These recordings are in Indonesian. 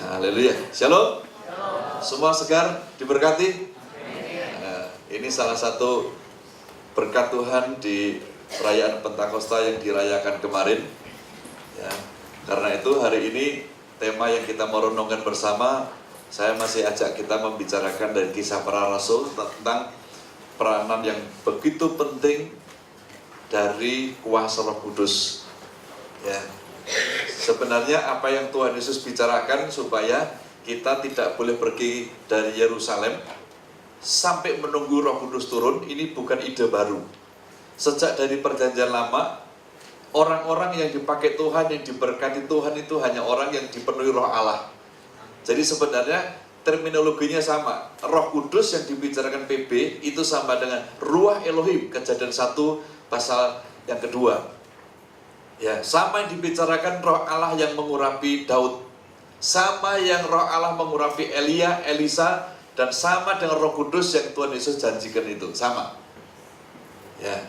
Haleluya. Shalom. Semua segar, diberkati. Ini salah satu berkat Tuhan di perayaan Pentakosta yang dirayakan kemarin. Ya, karena itu hari ini tema yang kita mau renungkan bersama, saya masih ajak kita membicarakan dari Kisah Para Rasul tentang peranan yang begitu penting dari kuasa Roh Kudus. Ya, sebenarnya apa yang Tuhan Yesus bicarakan supaya kita tidak boleh pergi dari Yerusalem sampai menunggu Roh Kudus turun, ini bukan ide baru. Sejak dari Perjanjian Lama, orang-orang yang dipakai Tuhan, yang diberkati Tuhan itu hanya orang yang dipenuhi Roh Allah. Jadi sebenarnya terminologinya sama. Roh Kudus yang dibicarakan PB itu sama dengan Ruach Elohim, Kejadian 1 pasal yang kedua. Ya, sama yang dibicarakan Roh Allah yang mengurapi Daud, sama yang Roh Allah mengurapi Elia, Elisa, dan sama dengan Roh Kudus yang Tuhan Yesus janjikan itu, sama. Ya.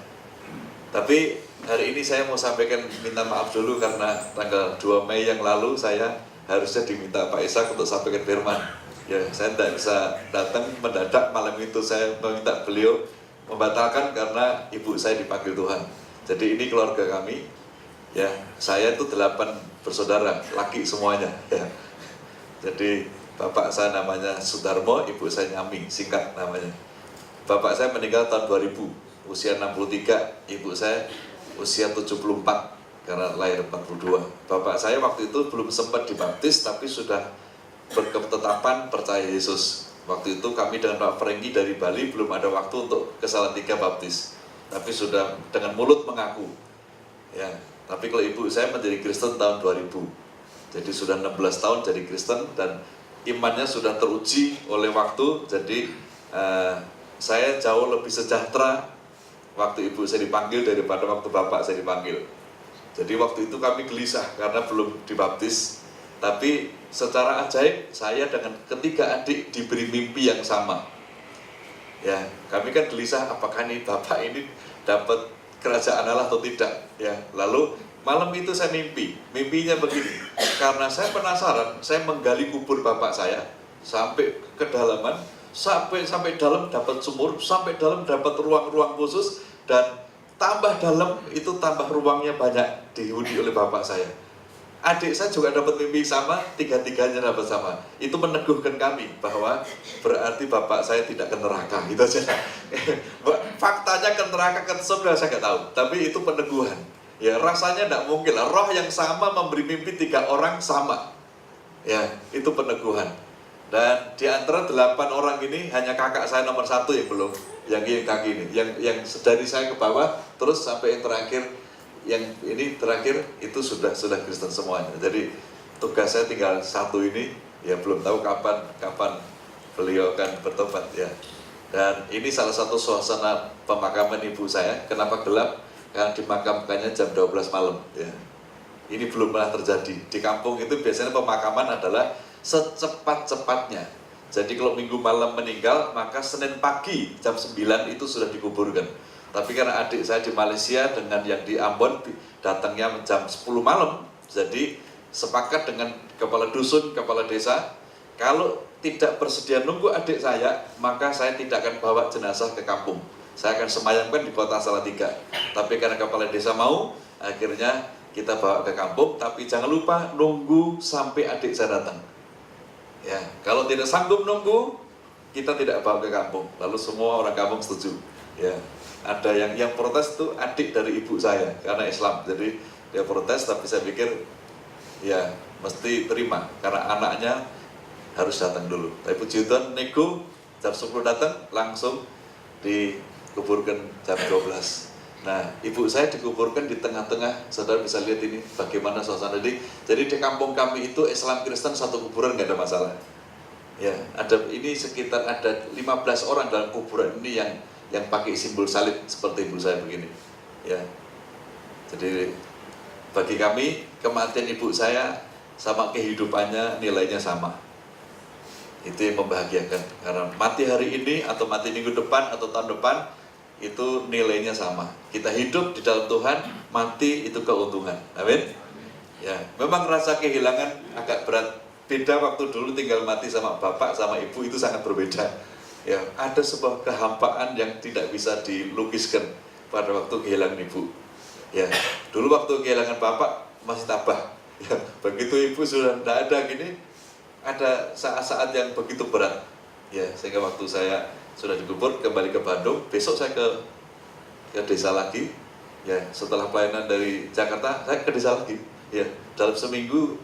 Tapi hari ini saya mau sampaikan, minta maaf dulu karena tanggal 2 Mei yang lalu saya harusnya diminta Pak Ishak untuk sampaikan firman. Ya, saya tidak bisa datang mendadak malam itu, saya meminta beliau membatalkan karena ibu saya dipanggil Tuhan. Jadi ini keluarga kami. Ya, saya itu 8 bersaudara, laki semuanya. Ya. Jadi bapak saya namanya Sudarmo, ibu saya Nyami, singkat namanya. Bapak saya meninggal tahun 2000, usia 63, ibu saya usia 74 karena lahir 42. Bapak saya waktu itu belum sempat dibaptis, tapi sudah berketetapan percaya Yesus. Waktu itu kami dengan Pak Frengki dari Bali belum ada waktu untuk ke Salatiga baptis, tapi sudah dengan mulut mengaku. Ya. Tapi kalau ibu saya menjadi Kristen tahun 2000, jadi sudah 16 tahun jadi Kristen dan imannya sudah teruji oleh waktu. Jadi saya jauh lebih sejahtera waktu ibu saya dipanggil daripada waktu bapak saya dipanggil. Jadi waktu itu kami gelisah karena belum dibaptis. Tapi secara ajaib saya dengan ketiga adik diberi mimpi yang sama. Ya, kami kan gelisah apakah nih bapak ini dapat kerajaan Allah atau tidak, ya. Lalu malam itu saya mimpinya begini, karena saya penasaran, saya menggali kubur bapak saya sampai kedalaman, sampai dalam dapat sumur, sampai dalam dapat ruang-ruang khusus, dan tambah dalam itu tambah ruangnya banyak dihuni oleh bapak saya. Adik saya juga dapat mimpi sama, tiga-tiganya dapat sama. Itu meneguhkan kami bahwa berarti bapak saya tidak ke neraka, gitu saja. Faktanya ke neraka, ke surga saya nggak tahu, tapi itu peneguhan. Ya, rasanya tidak mungkin lah, roh yang sama memberi mimpi 3 orang sama. Ya, itu peneguhan. Dan di antara 8 orang ini hanya kakak saya nomor 1 yang belum, yang kaki ini, yang dari saya ke bawah, terus sampai yang terakhir. Yang ini terakhir itu sudah Kristen semuanya. Jadi tugas saya tinggal 1 ini, ya belum tahu kapan beliau akan bertobat, ya. Dan ini salah satu suasana pemakaman ibu saya. Kenapa gelap? Karena dimakamkannya jam 12 malam, ya. Ini belum pernah terjadi. Di kampung itu biasanya pemakaman adalah secepat-cepatnya. Jadi kalau minggu malam meninggal, maka Senin pagi jam 9 itu sudah dikuburkan. Tapi karena adik saya di Malaysia dengan yang di Ambon datangnya jam 10 malam, jadi sepakat dengan kepala dusun, kepala desa, kalau tidak bersedia nunggu adik saya, maka saya tidak akan bawa jenazah ke kampung. Saya akan semayamkan di kota Salatiga. Tapi karena kepala desa mau, akhirnya kita bawa ke kampung, tapi jangan lupa nunggu sampai adik saya datang. Ya, kalau tidak sanggup nunggu, kita tidak bawa ke kampung. Lalu semua orang kampung setuju. Ya. Ada yang protes itu adik dari ibu saya karena Islam, jadi dia protes, tapi saya pikir ya mesti terima karena anaknya harus datang dulu. Tapi puji Tuhan, nego jam 10 datang, langsung dikuburkan jam 12. Nah, ibu saya dikuburkan di tengah-tengah. Saudara bisa lihat ini bagaimana suasana. Jadi di kampung kami itu Islam Kristen satu kuburan, nggak ada masalah. Ya, ini sekitar ada 15 orang dalam kuburan ini yang pakai simbol salib seperti ibu saya begini, ya. Jadi bagi kami kematian ibu saya sama kehidupannya nilainya sama. Itu yang membahagiakan, karena mati hari ini atau mati minggu depan atau tahun depan itu nilainya sama. Kita hidup di dalam Tuhan, mati itu keuntungan. Amin. Ya, memang rasa kehilangan agak berat beda waktu dulu tinggal mati sama bapak sama ibu itu sangat berbeda. Ya, ada sebuah kehampaan yang tidak bisa dilukiskan pada waktu kehilangan ibu. Ya, dulu waktu kehilangan bapak masih tabah. Ya, begitu ibu sudah tidak ada gini, ada saat-saat yang begitu berat. Ya, sehingga waktu saya sudah dikubur kembali ke Bandung, besok saya ke desa lagi. Ya, setelah pelayanan dari Jakarta, saya ke desa lagi. Ya, dalam seminggu,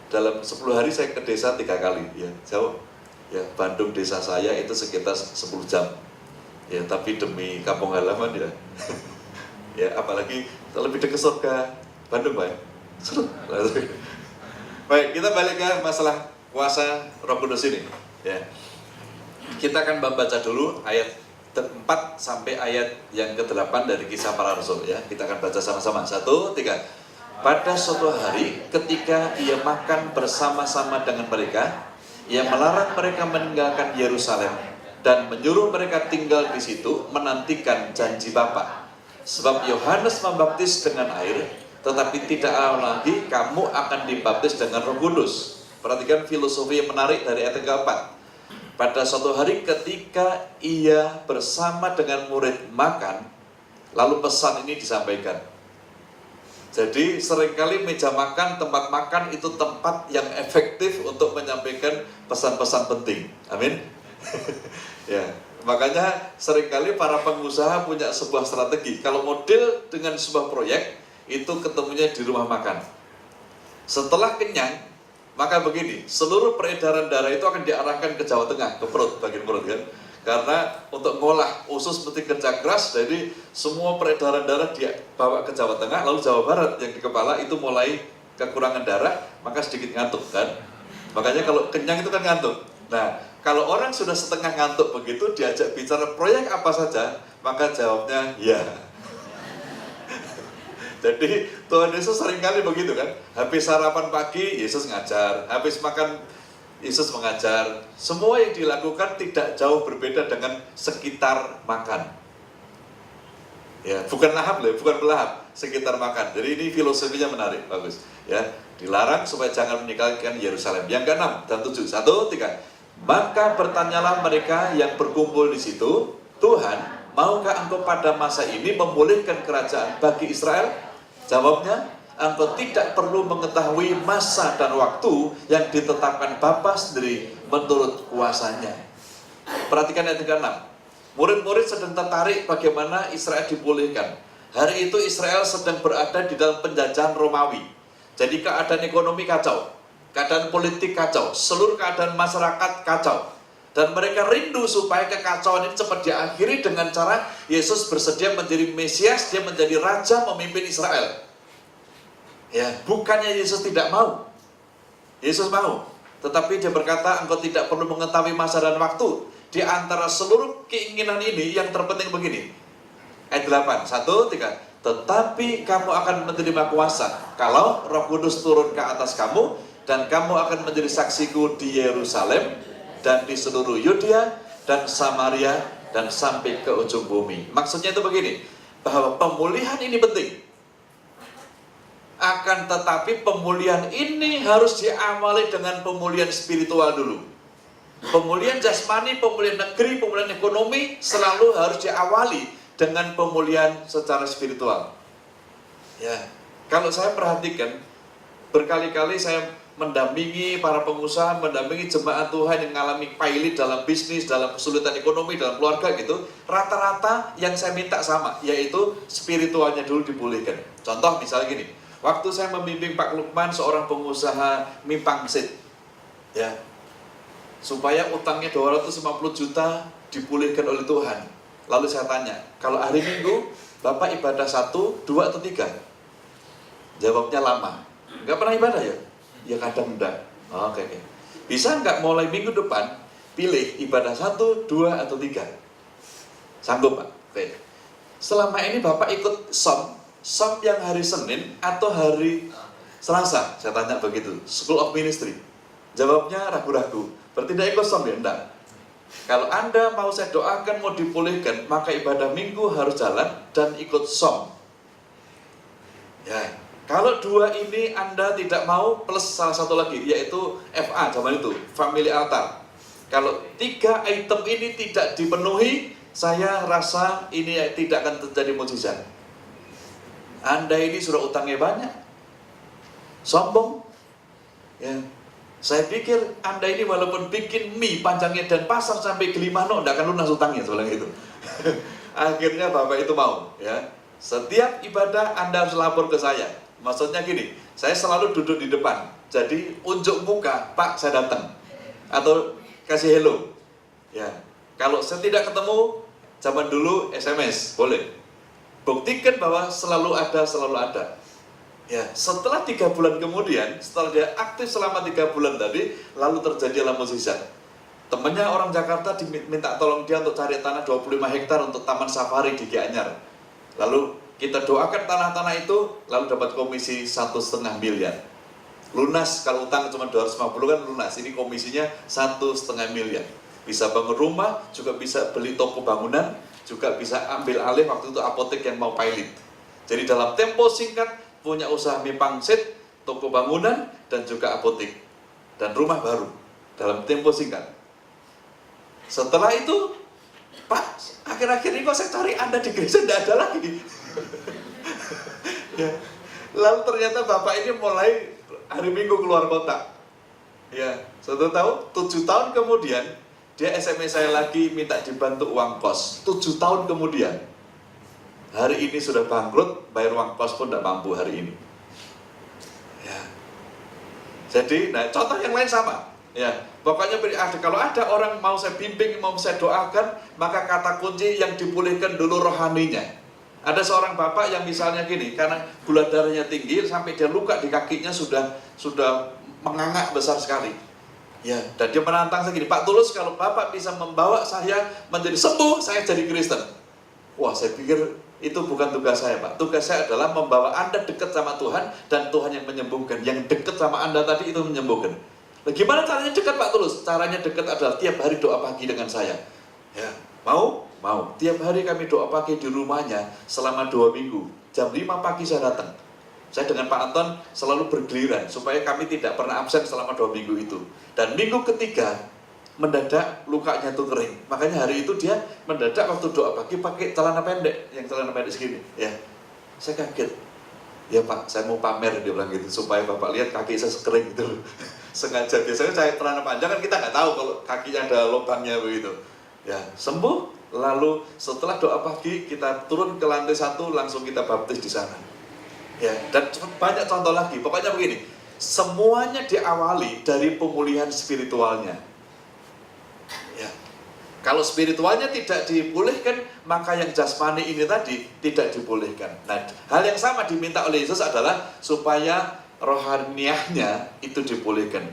dalam 10 hari saya ke desa 3 kali. Ya, jauh. Ya, Bandung desa saya itu sekitar 10 jam. Ya, tapi demi kampung halaman ya. Ya, apalagi lebih dekat surga Bandung, Pak. Baik, kita balik ke masalah kuasa Roh Kudus ini. Ya, kita akan membaca dulu ayat 4 sampai ayat yang ke-8 dari Kisah Para Rasul ya. Kita akan baca sama-sama. 1, 3. Pada suatu hari ketika ia makan bersama-sama dengan mereka, ia melarang mereka meninggalkan Yerusalem dan menyuruh mereka tinggal di situ menantikan janji Bapa. Sebab Yohanes membaptis dengan air, tetapi tidak lama lagi kamu akan dibaptis dengan Roh Kudus. Perhatikan filosofi yang menarik dari ayat ke-4. Pada suatu hari ketika ia bersama dengan murid makan, lalu pesan ini disampaikan. Jadi seringkali meja makan, tempat makan itu tempat yang efektif untuk menyampaikan pesan-pesan penting. Amin. Ya, makanya seringkali para pengusaha punya sebuah strategi. Kalau model dengan sebuah proyek, itu ketemunya di rumah makan. Setelah kenyang, maka begini, seluruh peredaran darah itu akan diarahkan ke Jawa Tengah, ke perut, bagian perut kan. Karena untuk ngolah usus mesti kerja keras, jadi semua peredaran darah dibawa ke Jawa Tengah, lalu Jawa Barat yang di kepala itu mulai kekurangan darah, maka sedikit ngantuk kan. Makanya kalau kenyang itu kan ngantuk. Nah, kalau orang sudah setengah ngantuk begitu, diajak bicara proyek apa saja, maka jawabnya ya. Jadi Tuhan Yesus seringkali begitu kan. Habis sarapan pagi, Yesus ngajar. Habis makan, Yesus mengajar. Semua yang dilakukan tidak jauh berbeda dengan sekitar makan. Ya, bukan lahap loh, bukan melahap, sekitar makan. Jadi ini filosofinya menarik, bagus. Ya, dilarang supaya jangan meninggalkan Yerusalem. Yang ke-6 dan 7, 1, 3. Maka bertanyalah mereka yang berkumpul di situ, Tuhan, maukah engkau pada masa ini memulihkan kerajaan bagi Israel? Jawabnya, engkau tidak perlu mengetahui masa dan waktu yang ditetapkan Bapa sendiri menurut kuasanya. Perhatikan ayat 6. Murid-murid sedang tertarik bagaimana Israel dipulihkan. Hari itu Israel sedang berada di dalam penjajahan Romawi. Jadi keadaan ekonomi kacau, keadaan politik kacau, seluruh keadaan masyarakat kacau. Dan mereka rindu supaya kekacauan ini cepat diakhiri dengan cara Yesus bersedia menjadi Mesias, dia menjadi Raja memimpin Israel. Ya, bukannya Yesus tidak mau. Yesus mau. Tetapi dia berkata, engkau tidak perlu mengetahui masa dan waktu. Di antara seluruh keinginan ini, yang terpenting begini. Ayat 8, 1, 3. Tetapi kamu akan menerima kuasa kalau Roh Kudus turun ke atas kamu, dan kamu akan menjadi saksiku di Yerusalem, dan di seluruh Yudea dan Samaria dan sampai ke ujung bumi. Maksudnya itu begini, bahwa pemulihan ini penting. Akan tetapi pemulihan ini harus diawali dengan pemulihan spiritual dulu. Pemulihan jasmani, pemulihan negeri, pemulihan ekonomi selalu harus diawali dengan pemulihan secara spiritual. Ya, kalau saya perhatikan, berkali-kali saya mendampingi para pengusaha, mendampingi jemaat Tuhan yang mengalami pailit dalam bisnis, dalam kesulitan ekonomi, dalam keluarga gitu. Rata-rata yang saya minta sama, yaitu spiritualnya dulu dipulihkan. Contoh misalnya gini, waktu saya membimbing Pak Lukman, seorang pengusaha mie pangsit, ya, supaya utangnya 250 juta dipulihkan oleh Tuhan. Lalu saya tanya, kalau hari Minggu Bapak ibadah 1, 2, atau 3? Jawabnya lama. Nggak pernah ibadah ya? Ya kadang enggak. Oke. Bisa nggak mulai minggu depan pilih ibadah 1, 2, atau 3? Sanggup Pak? Oke. Selama ini Bapak ikut som yang hari Senin atau hari Selasa? Saya tanya begitu. School of Ministry. Jawabnya ragu-ragu. Berarti tidak ikut som ya? Enggak. Kalau Anda mau saya doakan mau dipulihkan, maka ibadah minggu harus jalan dan ikut som. Ya. Kalau dua ini Anda tidak mau, plus salah satu lagi, yaitu FA zaman itu, family altar. Kalau 3 item ini tidak dipenuhi, saya rasa ini tidak akan terjadi mukjizat. Anda ini sudah utangnya banyak, sombong. Ya. Saya pikir Anda ini walaupun bikin mie panjangnya dan pasang sampai Gilimanuk, tidak akan lunas utangnya soalnya itu. Akhirnya Bapak itu mau, ya. Setiap ibadah Anda harus lapor ke saya. Maksudnya gini, saya selalu duduk di depan. Jadi unjuk muka, Pak saya datang. Atau kasih hello. Ya, kalau saya tidak ketemu, zaman dulu SMS, boleh. Buktikan bahwa selalu ada. Ya, setelah 3 bulan kemudian, setelah dia aktif selama 3 bulan tadi, lalu terjadilah mukjizat. Temannya orang Jakarta diminta tolong dia untuk cari tanah 25 hektar untuk taman safari di Gianyar. Lalu kita doakan tanah-tanah itu, lalu dapat komisi 1,5 miliar. Lunas, kalau utang cuma 250 kan lunas, ini komisinya 1,5 miliar. Bisa bangun rumah, juga bisa beli toko bangunan, juga bisa ambil alih waktu itu apotek yang mau pilot. Jadi dalam tempo singkat, punya usaha mie pangsit, toko bangunan, dan juga apotek. Dan rumah baru, dalam tempo singkat. Setelah itu, Pak, akhir-akhir ini kok saya cari Anda di gereja, tidak ada lagi. Ya. Lalu ternyata Bapak ini mulai hari Minggu keluar kota. Ya, saudara tahu, 7 tahun kemudian, dia SMS saya lagi minta dibantu uang kos. 7 tahun kemudian. Hari ini sudah bangkrut, bayar uang kos pun tidak mampu hari ini. Ya. Jadi, nah contoh yang lain sama. Ya, pokoknya kalau ada orang mau saya bimbing, mau saya doakan, maka kata kunci yang dipulihkan dulu rohaninya. Ada seorang bapak yang misalnya gini, karena gula darahnya tinggi sampai dia luka di kakinya sudah mengangak besar sekali. Ya, dan dia menantang saya gini, Pak Tulus, kalau Bapak bisa membawa saya menjadi sembuh, saya jadi Kristen. Wah, saya pikir itu bukan tugas saya, Pak. Tugas saya adalah membawa Anda dekat sama Tuhan, dan Tuhan yang menyembuhkan. Yang dekat sama Anda tadi itu menyembuhkan. Nah, gimana caranya dekat, Pak Tulus? Caranya dekat adalah tiap hari doa pagi dengan saya. Ya, mau? Mau. Tiap hari kami doa pagi di rumahnya selama 2 minggu. Jam 5 pagi saya datang. Saya dengan Pak Anton selalu bergiliran supaya kami tidak pernah absen selama 2 minggu itu. Dan minggu ketiga mendadak lukanya tuh kering. Makanya hari itu dia mendadak waktu doa pagi pakai celana pendek, yang celana pendek segini. Ya, saya kaget. Ya Pak, saya mau pamer, dia bilang gitu, supaya Bapak lihat kaki saya sekering gitu. Sengaja, biasanya saya celana panjang kan kita nggak tahu kalau kakinya ada lubangnya begitu. Ya, sembuh. Lalu setelah doa pagi kita turun ke lantai 1, langsung kita baptis di sana. Ya, dan banyak contoh lagi. Pokoknya begini, semuanya diawali dari pemulihan spiritualnya. Ya, kalau spiritualnya tidak dipulihkan, maka yang jasmani ini tadi tidak dipulihkan. Nah, hal yang sama diminta oleh Yesus adalah supaya rohaniahnya itu dipulihkan.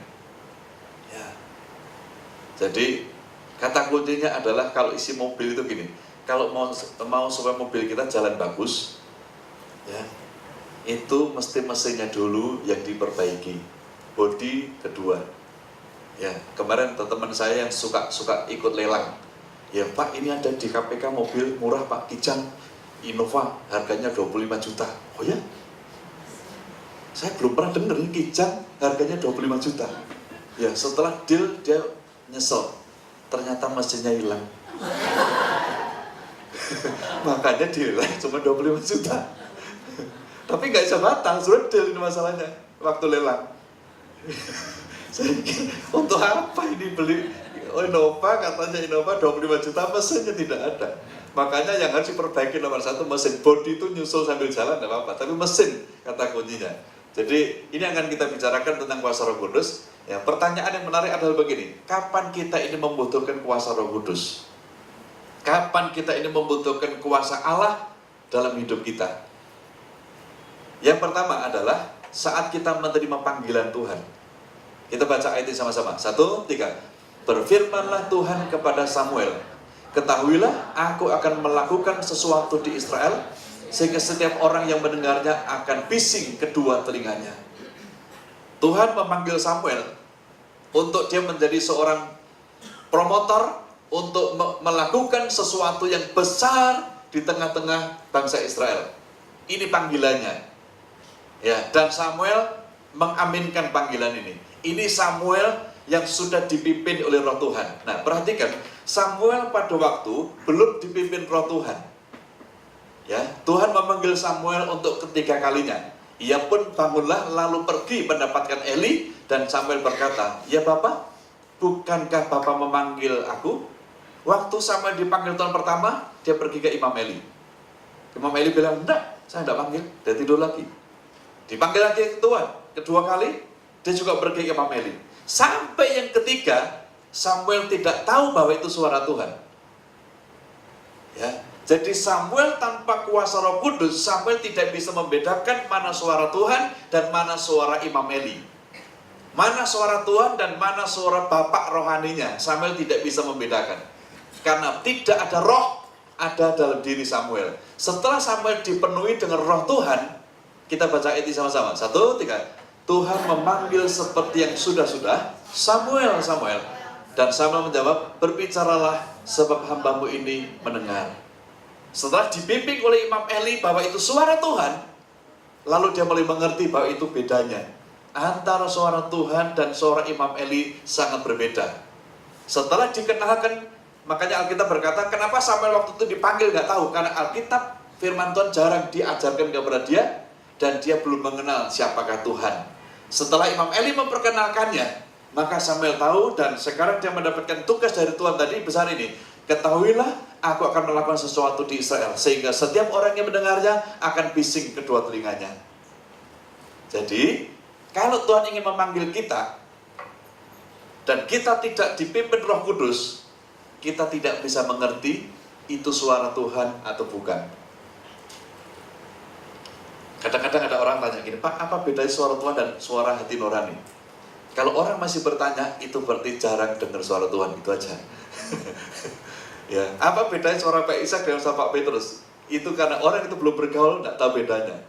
Ya, jadi kata kuncinya adalah kalau isi mobil itu gini, kalau mau supaya mobil kita jalan bagus, ya, itu mesti mesinnya dulu yang diperbaiki, bodi kedua. Ya, kemarin teman saya yang suka ikut lelang, ya Pak, ini ada di KPK mobil murah Pak, Kijang Innova, harganya 25 juta. Oh ya? Saya belum pernah dengar ini Kijang harganya 25 juta. Ya, setelah deal dia nyesel. Ternyata mesinnya hilang. Makanya dilelang cuma 25 juta. Tapi nggak bisa batal, sudah deal ini masalahnya waktu lelang. Saya pikir, untuk apa ini beli Innova, katanya Innova 25 juta, mesinnya tidak ada. Makanya yang harus diperbaiki nomor 1, mesin. Bodi itu nyusul sambil jalan tidak apa-apa, tapi mesin kata kuncinya. Jadi ini akan kita bicarakan tentang kuasa Roh Kudus. Ya, pertanyaan yang menarik adalah begini, kapan kita ini membutuhkan kuasa Roh Kudus? Kapan kita ini membutuhkan kuasa Allah dalam hidup kita? Yang pertama adalah saat kita menerima panggilan Tuhan. Kita baca ayat ini sama-sama. 1, 3. Berfirmanlah Tuhan kepada Samuel, ketahuilah aku akan melakukan sesuatu di Israel, sehingga setiap orang yang mendengarnya akan bising kedua telinganya. Tuhan memanggil Samuel untuk dia menjadi seorang promotor untuk melakukan sesuatu yang besar di tengah-tengah bangsa Israel. Ini panggilannya. Ya, dan Samuel mengaminkan panggilan ini. Ini Samuel yang sudah dipimpin oleh Roh Tuhan. Nah, perhatikan, Samuel pada waktu belum dipimpin Roh Tuhan. Ya, Tuhan memanggil Samuel untuk ketiga kalinya. Ia pun bangunlah lalu pergi mendapatkan Eli, dan Samuel berkata, "Ya Bapak, bukankah Bapak memanggil aku?" Waktu Samuel dipanggil tahun pertama, dia pergi ke Imam Eli. Imam Eli bilang, "Enggak, saya tidak panggil." Dia tidur lagi. Dipanggil lagi ke Tuhan. Kedua kali, dia juga pergi ke Imam Eli. Sampai yang ketiga, Samuel tidak tahu bahwa itu suara Tuhan. Ya, jadi Samuel tanpa kuasa Roh Kudus, Samuel tidak bisa membedakan mana suara Tuhan dan mana suara Imam Eli. Mana suara Tuhan dan mana suara bapak rohaninya. Samuel tidak bisa membedakan. Karena tidak ada roh ada dalam diri Samuel. Setelah Samuel dipenuhi dengan Roh Tuhan, kita baca ayat ini sama-sama. 1, 3. Tuhan memanggil seperti yang sudah-sudah, "Samuel, Samuel." Dan Samuel menjawab, "Berbicaralah, sebab hambamu ini mendengar." Setelah dibimbing oleh Imam Eli bahwa itu suara Tuhan, lalu dia mulai mengerti bahwa itu bedanya. Antara suara Tuhan dan suara Imam Eli sangat berbeda. Setelah dikenalkan, makanya Alkitab berkata, kenapa Samuel waktu itu dipanggil nggak tahu? Karena Alkitab, firman Tuhan jarang diajarkan kepada dia, dan dia belum mengenal siapakah Tuhan. Setelah Imam Eli memperkenalkannya, maka Samuel tahu, dan sekarang dia mendapatkan tugas dari Tuhan tadi besar ini. Ketahuilah, aku akan melakukan sesuatu di Israel, sehingga setiap orang yang mendengarnya akan bising kedua telinganya. Jadi, kalau Tuhan ingin memanggil kita, dan kita tidak dipimpin Roh Kudus, kita tidak bisa mengerti itu suara Tuhan atau bukan. Kadang-kadang ada orang tanya gini, "Pak, apa bedanya suara Tuhan dan suara hati nurani?" Kalau orang masih bertanya, itu berarti jarang dengar suara Tuhan, itu aja. Ya, apa bedanya suara Pak Ishak dengan suara Pak Petrus? Itu karena orang itu belum bergaul, nggak tahu bedanya.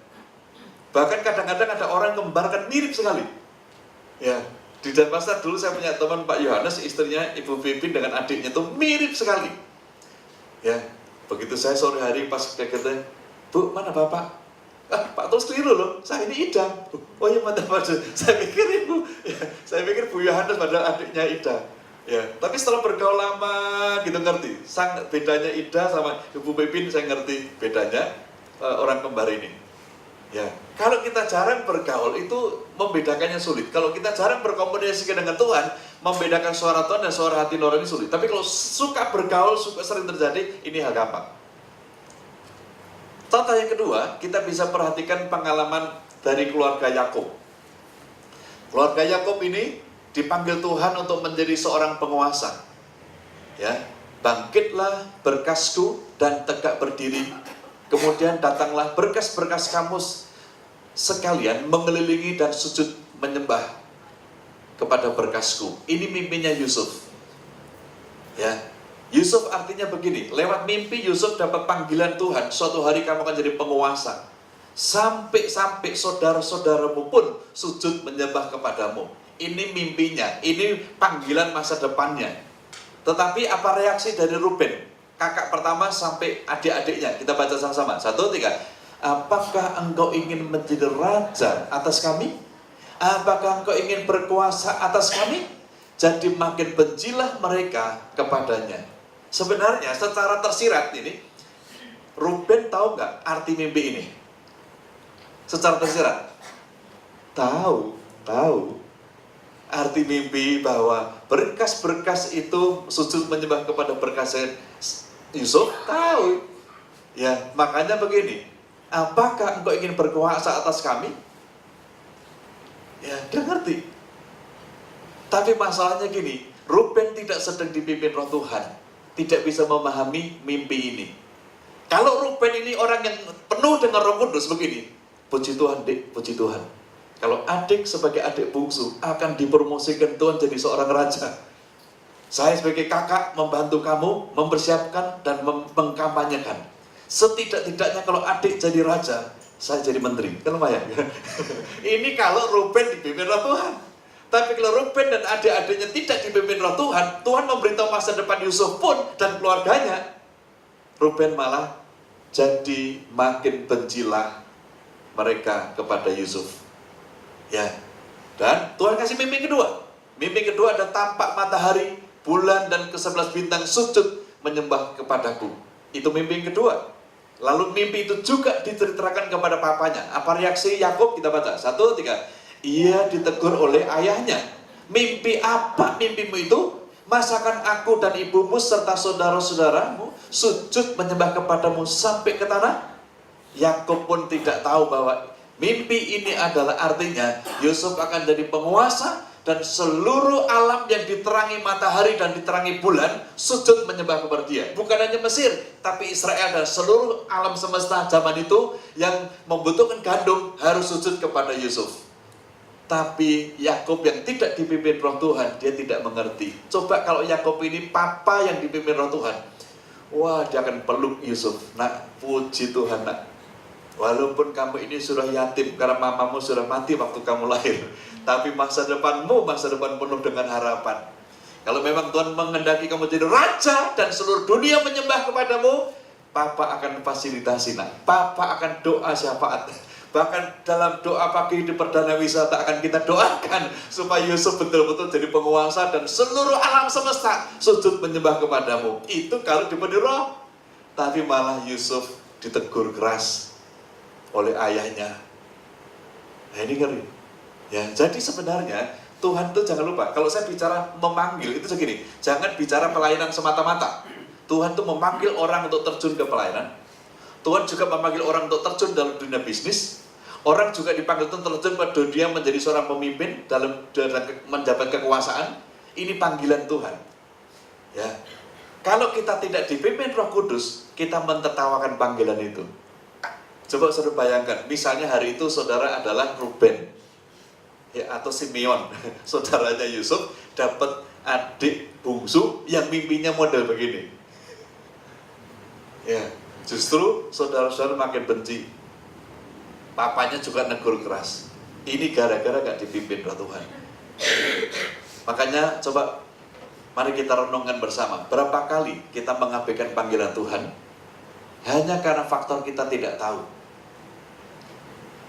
Bahkan kadang-kadang ada orang kembar kan mirip sekali. Ya, di Denpasar dulu saya punya teman Pak Yohanes, istrinya Ibu Pipin dengan adiknya itu mirip sekali. Ya, begitu saya sore hari pas kagetnya, "Bu, mana Bapak?" "Pak, terus keliru loh, saya ini Ida." "Oh iya, mantap Pak." Saya pikir Ibu, ya, saya pikir Bu Yohanes padahal adiknya Ida. Ya, tapi setelah bergaul lama gitu ngerti, sangat bedanya Ida sama Ibu Pipin, saya ngerti bedanya orang kembar ini. Ya, kalau kita jarang bergaul itu membedakannya sulit. Kalau kita jarang berkomunikasi dengan Tuhan, membedakan suara Tuhan dan suara hati nurani sulit. Tapi kalau suka bergaul, suka sering terjadi, ini hal gampang. Contoh yang kedua, kita bisa perhatikan pengalaman dari keluarga Yakub. Keluarga Yakub ini dipanggil Tuhan untuk menjadi seorang penguasa. Ya, bangkitlah berkasku dan tegak berdiri. Kemudian datanglah berkas-berkas kamu sekalian mengelilingi dan sujud menyembah kepada berkasku. Ini mimpinya Yusuf. Ya, Yusuf artinya begini, lewat mimpi Yusuf dapat panggilan Tuhan, suatu hari kamu akan jadi penguasa. Sampai-sampai saudara-saudaramu pun sujud menyembah kepadamu. Ini mimpinya, ini panggilan masa depannya. Tetapi apa reaksi dari Ruben? Kakak pertama sampai adik-adiknya. Kita baca sama-sama. 1, 3. Apakah engkau ingin menjadi raja atas kami? Apakah engkau ingin berkuasa atas kami? Jadi makin bencilah mereka kepadanya. Sebenarnya secara tersirat ini, Ruben tahu nggak arti mimpi ini? Secara tersirat? Tahu. Arti mimpi bahwa berkas-berkas itu sujud menyembah kepada berkasnya Yusuf, tahu. Ya, makanya begini, apakah engkau ingin berkuasa atas kami? Ya, dia ngerti. Tapi masalahnya gini, Ruben tidak sedang dipimpin Roh Tuhan, tidak bisa memahami mimpi ini. Kalau Ruben ini orang yang penuh dengan Roh Kudus begini, puji Tuhan, Dik, puji Tuhan. Kalau adik sebagai adik bungsu akan dipromosikan Tuhan jadi seorang raja. Saya sebagai kakak membantu kamu mempersiapkan dan mengkampanyekan. Setidak-tidaknya kalau adik jadi raja, saya jadi menteri. Kan lumayan. Ini kalau Ruben dipimpin Roh Tuhan. Tapi kalau Ruben dan adik-adiknya tidak dipimpin Roh Tuhan, Tuhan memberitahu masa depan Yusuf pun dan keluarganya, Ruben malah jadi makin bencilah mereka kepada Yusuf. Ya. Dan Tuhan kasih mimpi kedua. Mimpi kedua ada tampak matahari, bulan dan ke-11 bintang sujud menyembah kepadaku. Itu mimpi yang kedua. Lalu mimpi itu juga diceritakan kepada papanya. Apa reaksi Yakub? Kita baca 1, 3. Ia ditegur oleh ayahnya. Mimpi apa mimpimu itu? Masakan aku dan ibumu serta saudara-saudaramu sujud menyembah kepadamu sampai ke tanah? Yakub pun tidak tahu bahwa mimpi ini adalah artinya Yusuf akan jadi penguasa dan seluruh alam yang diterangi matahari dan diterangi bulan sujud menyembah kepada dia. Bukan hanya Mesir, tapi Israel dan seluruh alam semesta zaman itu yang membutuhkan gandum harus sujud kepada Yusuf. Tapi Yakub yang tidak dipimpin roh Tuhan, dia tidak mengerti. Coba kalau Yakub ini papa yang dipimpin roh Tuhan, wah dia akan peluk Yusuf. Nak, puji Tuhan nak, walaupun kamu ini sudah yatim karena mamamu sudah mati waktu kamu lahir, tapi masa depanmu masa depan penuh dengan harapan. Kalau memang Tuhan menghendaki kamu jadi raja dan seluruh dunia menyembah kepadamu, Papa akan fasilitasi nak. Papa akan doa syafaat. Bahkan dalam doa pagi di Perdana Wisata akan kita doakan supaya Yusuf betul-betul jadi penguasa dan seluruh alam semesta sujud menyembah kepadamu. Itu kalau diberi roh. Tapi malah Yusuf ditegur keras oleh ayahnya. Nah ini ngeri. Ya, jadi sebenarnya Tuhan itu jangan lupa, kalau saya bicara memanggil itu segini, jangan bicara pelayanan semata-mata. Tuhan itu memanggil orang untuk terjun ke pelayanan. Tuhan juga memanggil orang untuk terjun dalam dunia bisnis. Orang juga dipanggil untuk terjun pada dunia menjadi seorang pemimpin dalam menjabat kekuasaan. Ini panggilan Tuhan. Ya. Kalau kita tidak dipimpin Roh Kudus, kita mentertawakan panggilan itu. Coba saudara bayangkan, misalnya hari itu saudara adalah Ruben, ya, atau Simeon, saudaranya Yusuf, dapat adik bungsu yang mimpinya model begini. Ya, justru saudara-saudara makin benci. Papanya juga negur keras. Ini gara-gara gak dipimpin Roh Tuhan. Makanya coba mari kita renungkan bersama. Berapa kali kita mengabaikan panggilan Tuhan hanya karena faktor kita tidak tahu.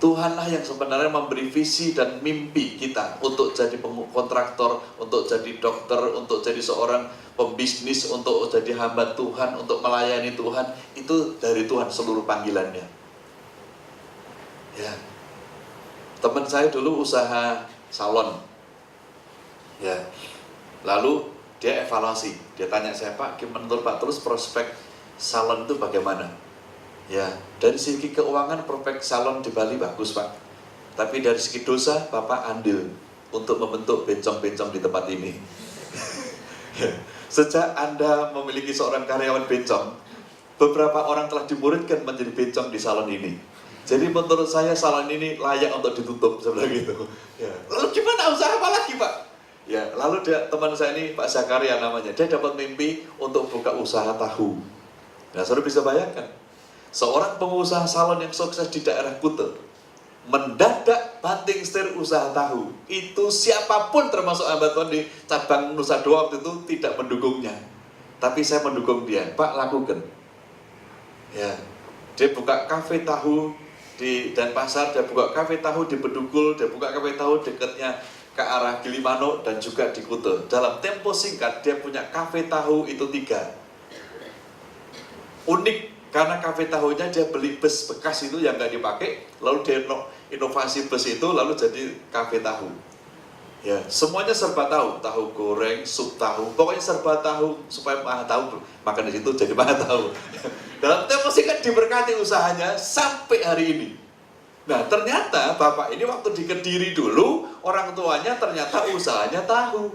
Tuhanlah yang sebenarnya memberi visi dan mimpi kita untuk jadi kontraktor, untuk jadi dokter, untuk jadi seorang pembisnis, untuk jadi hamba Tuhan, untuk melayani Tuhan. Itu dari Tuhan seluruh panggilannya. Ya, teman saya dulu usaha salon. Ya, lalu dia evaluasi, dia tanya saya, Pak, menurut Pak terus prospek salon itu bagaimana? Ya, dari segi keuangan prospek salon di Bali bagus Pak, tapi dari segi dosa Bapak andil untuk membentuk bencong-bencong di tempat ini. Ya, sejak Anda memiliki seorang karyawan bencong, beberapa orang telah dimuridkan menjadi bencong di salon ini. Jadi menurut saya salon ini layak untuk ditutup, seperti gitu. Ya. Lalu gimana usaha apa lagi Pak? Ya, lalu teman saya ini Pak Zakaria namanya, dia dapat mimpi untuk buka usaha tahu. Nah, saudara bisa bayangkan, seorang pengusaha salon yang sukses di daerah Kuta mendadak banting setir usaha tahu. Itu siapapun termasuk hamba Tuhan di cabang Nusa Dua waktu itu tidak mendukungnya. Tapi saya mendukung dia, Pak lakukan. Ya, dia buka kafe tahu di Denpasar, dia buka kafe tahu di Bedugul, dia buka kafe tahu dekatnya ke arah Gilimanuk dan juga di Kuta. Dalam tempo singkat dia punya kafe tahu itu 3. Unik karena kafe tahunya dia beli bus bekas itu yang nggak dipakai, lalu dia inovasi bus itu lalu jadi kafe tahu. Ya, semuanya serba tahu, tahu goreng, sup tahu, pokoknya serba tahu supaya maha tahu, makan di situ jadi maha tahu. Dalam tempo singkat diberkati usahanya sampai hari ini. Nah ternyata bapak ini waktu di Kediri dulu orang tuanya ternyata usahanya tahu.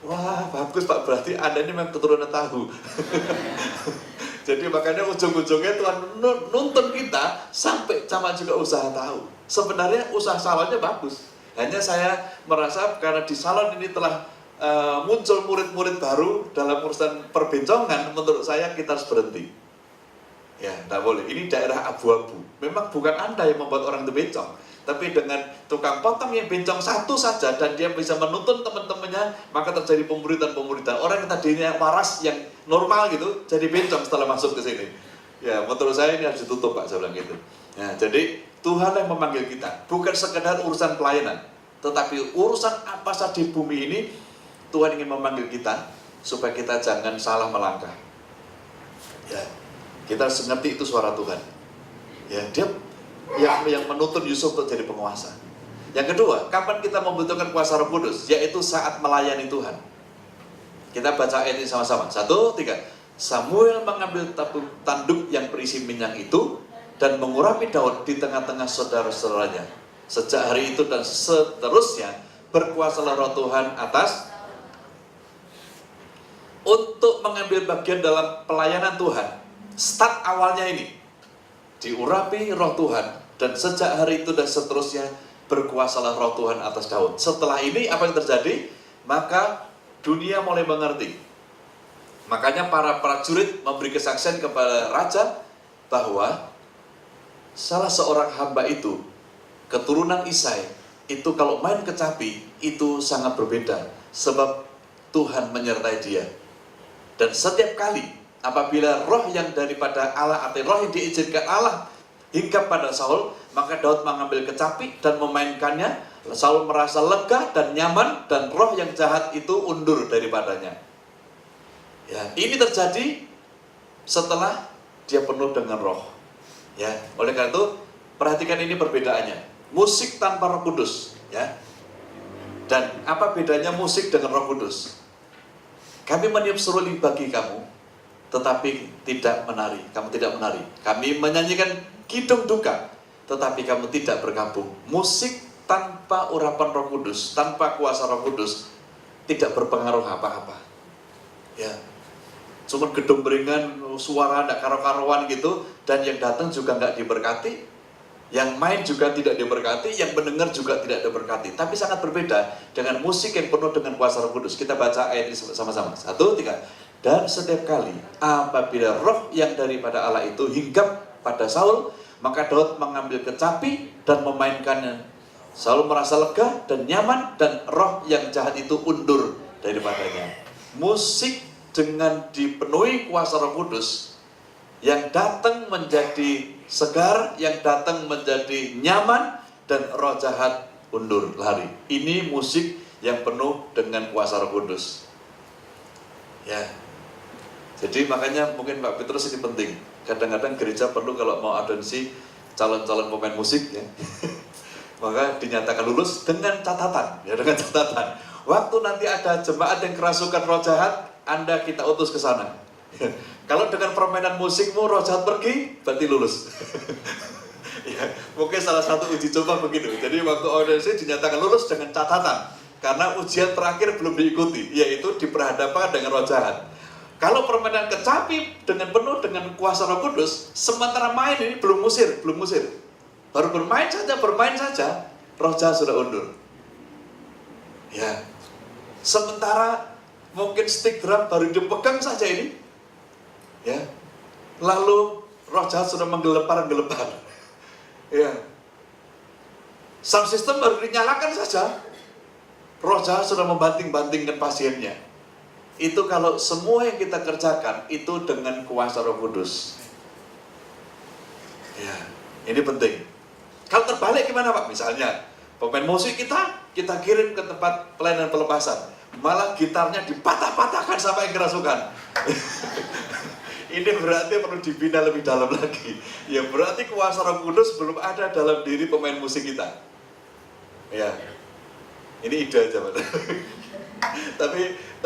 Wah bagus Pak, berarti Anda ini memang keturunan tahu. Jadi makanya ujung-ujungnya Tuhan nuntun kita sampai sama juga usaha tahu. Sebenarnya usaha salonnya bagus. Hanya saya merasa karena di salon ini telah muncul murid-murid baru dalam urusan perbencongan, menurut saya kita harus berhenti. Ya, tidak boleh. Ini daerah abu-abu. Memang bukan Anda yang membuat orang itu bencong, tapi dengan tukang potong yang bencong satu saja dan dia bisa menuntun teman-temannya, maka terjadi pemuridan-pemuridan. Orang yang tadinya waras, yang normal gitu, jadi bencong setelah masuk ke sini. Ya, menurut saya ini harus ditutup Pak, saya bilang gitu. Ya, jadi Tuhan yang memanggil kita, bukan sekedar urusan pelayanan, tetapi urusan apa saja di bumi ini, Tuhan ingin memanggil kita, supaya kita jangan salah melangkah. Ya, kita harus ngerti itu suara Tuhan. Ya, dia yang menuntun Yusuf untuk jadi penguasa. Yang kedua, kapan kita membutuhkan kuasa Roh Kudus? Yaitu saat melayani Tuhan. Kita baca ayat ini sama-sama. 1, 3. Samuel mengambil tanduk yang berisi minyak itu dan mengurapi Daud di tengah-tengah saudara-saudaranya. Sejak hari itu dan seterusnya berkuasalah Roh Tuhan atas untuk mengambil bagian dalam pelayanan Tuhan. Start awalnya ini diurapi Roh Tuhan, dan sejak hari itu dan seterusnya berkuasalah Roh Tuhan atas Daud. Setelah ini apa yang terjadi? Maka dunia mulai mengerti. Makanya para prajurit memberi kesaksian kepada raja bahwa salah seorang hamba itu, keturunan Isai, itu kalau main kecapi itu sangat berbeda, sebab Tuhan menyertai dia. Dan setiap kali apabila roh yang daripada Allah atau roh yang diizinkan Allah hinggap pada Saul, maka Daud mengambil kecapi dan memainkannya. Saul merasa lega dan nyaman, dan roh yang jahat itu undur daripadanya. Ya, ini terjadi setelah dia penuh dengan roh. Ya, oleh karena itu perhatikan ini perbedaannya. Musik tanpa Roh Kudus, ya. Dan apa bedanya musik dengan Roh Kudus? Kami meniup seruling bagi kamu, tetapi tidak menari. Kamu tidak menari. Kami menyanyikan kidung duka, tetapi kamu tidak bergabung. Musik tanpa urapan Roh Kudus, tanpa kuasa Roh Kudus, tidak berpengaruh apa-apa. Ya, cuma gedung beringan, suara tidak karo-karuan gitu, dan yang datang juga nggak diberkati, yang main juga tidak diberkati, yang mendengar juga tidak diberkati. Tapi sangat berbeda dengan musik yang penuh dengan kuasa Roh Kudus. Kita baca ayat ini sama-sama. 1, 3. Dan setiap kali apabila roh yang daripada Allah itu hinggap pada Saul, maka Daud mengambil kecapi dan memainkannya. Saul merasa lega dan nyaman, dan roh yang jahat itu undur daripadanya. Musik dengan dipenuhi kuasa Roh Kudus, yang datang menjadi segar, yang datang menjadi nyaman, dan roh jahat undur lari. Ini musik yang penuh dengan kuasa Roh Kudus. Ya, jadi makanya mungkin Pak Petrus ini penting. Kadang-kadang gereja perlu kalau mau audensi calon-calon pemain musik, ya, maka dinyatakan lulus dengan catatan, ya, dengan catatan. Waktu nanti ada jemaat yang kerasukan roh jahat, Anda kita utus ke sana. Kalau dengan permainan musikmu roh jahat pergi, berarti lulus. Ya, mungkin salah satu uji coba begitu. Jadi waktu audiensi dinyatakan lulus dengan catatan, karena ujian terakhir belum diikuti, yaitu diperhadapkan dengan roh jahat. Kalau permainan kecapi dengan penuh dengan kuasa Roh Kudus, sementara main ini belum musir. Baru bermain saja, roh jahat sudah undur. Ya, sementara mungkin stick drum baru dipegang saja ini, ya, lalu roh jahat sudah menggelepar. Ya, sound system baru dinyalakan saja, roh jahat sudah membanting-bantingkan pasiennya. Itu kalau semua yang kita kerjakan itu dengan kuasa Roh Kudus. Ya, ini penting. Kalau terbalik gimana Pak? Misalnya pemain musik kita kirim ke tempat pelayanan pelepasan, malah gitarnya dipatah-patahkan sampai kerasukan. Ini berarti perlu dibina lebih dalam lagi. Ya, berarti kuasa Roh Kudus belum ada dalam diri pemain musik kita. Ya, ini ide aja Pak.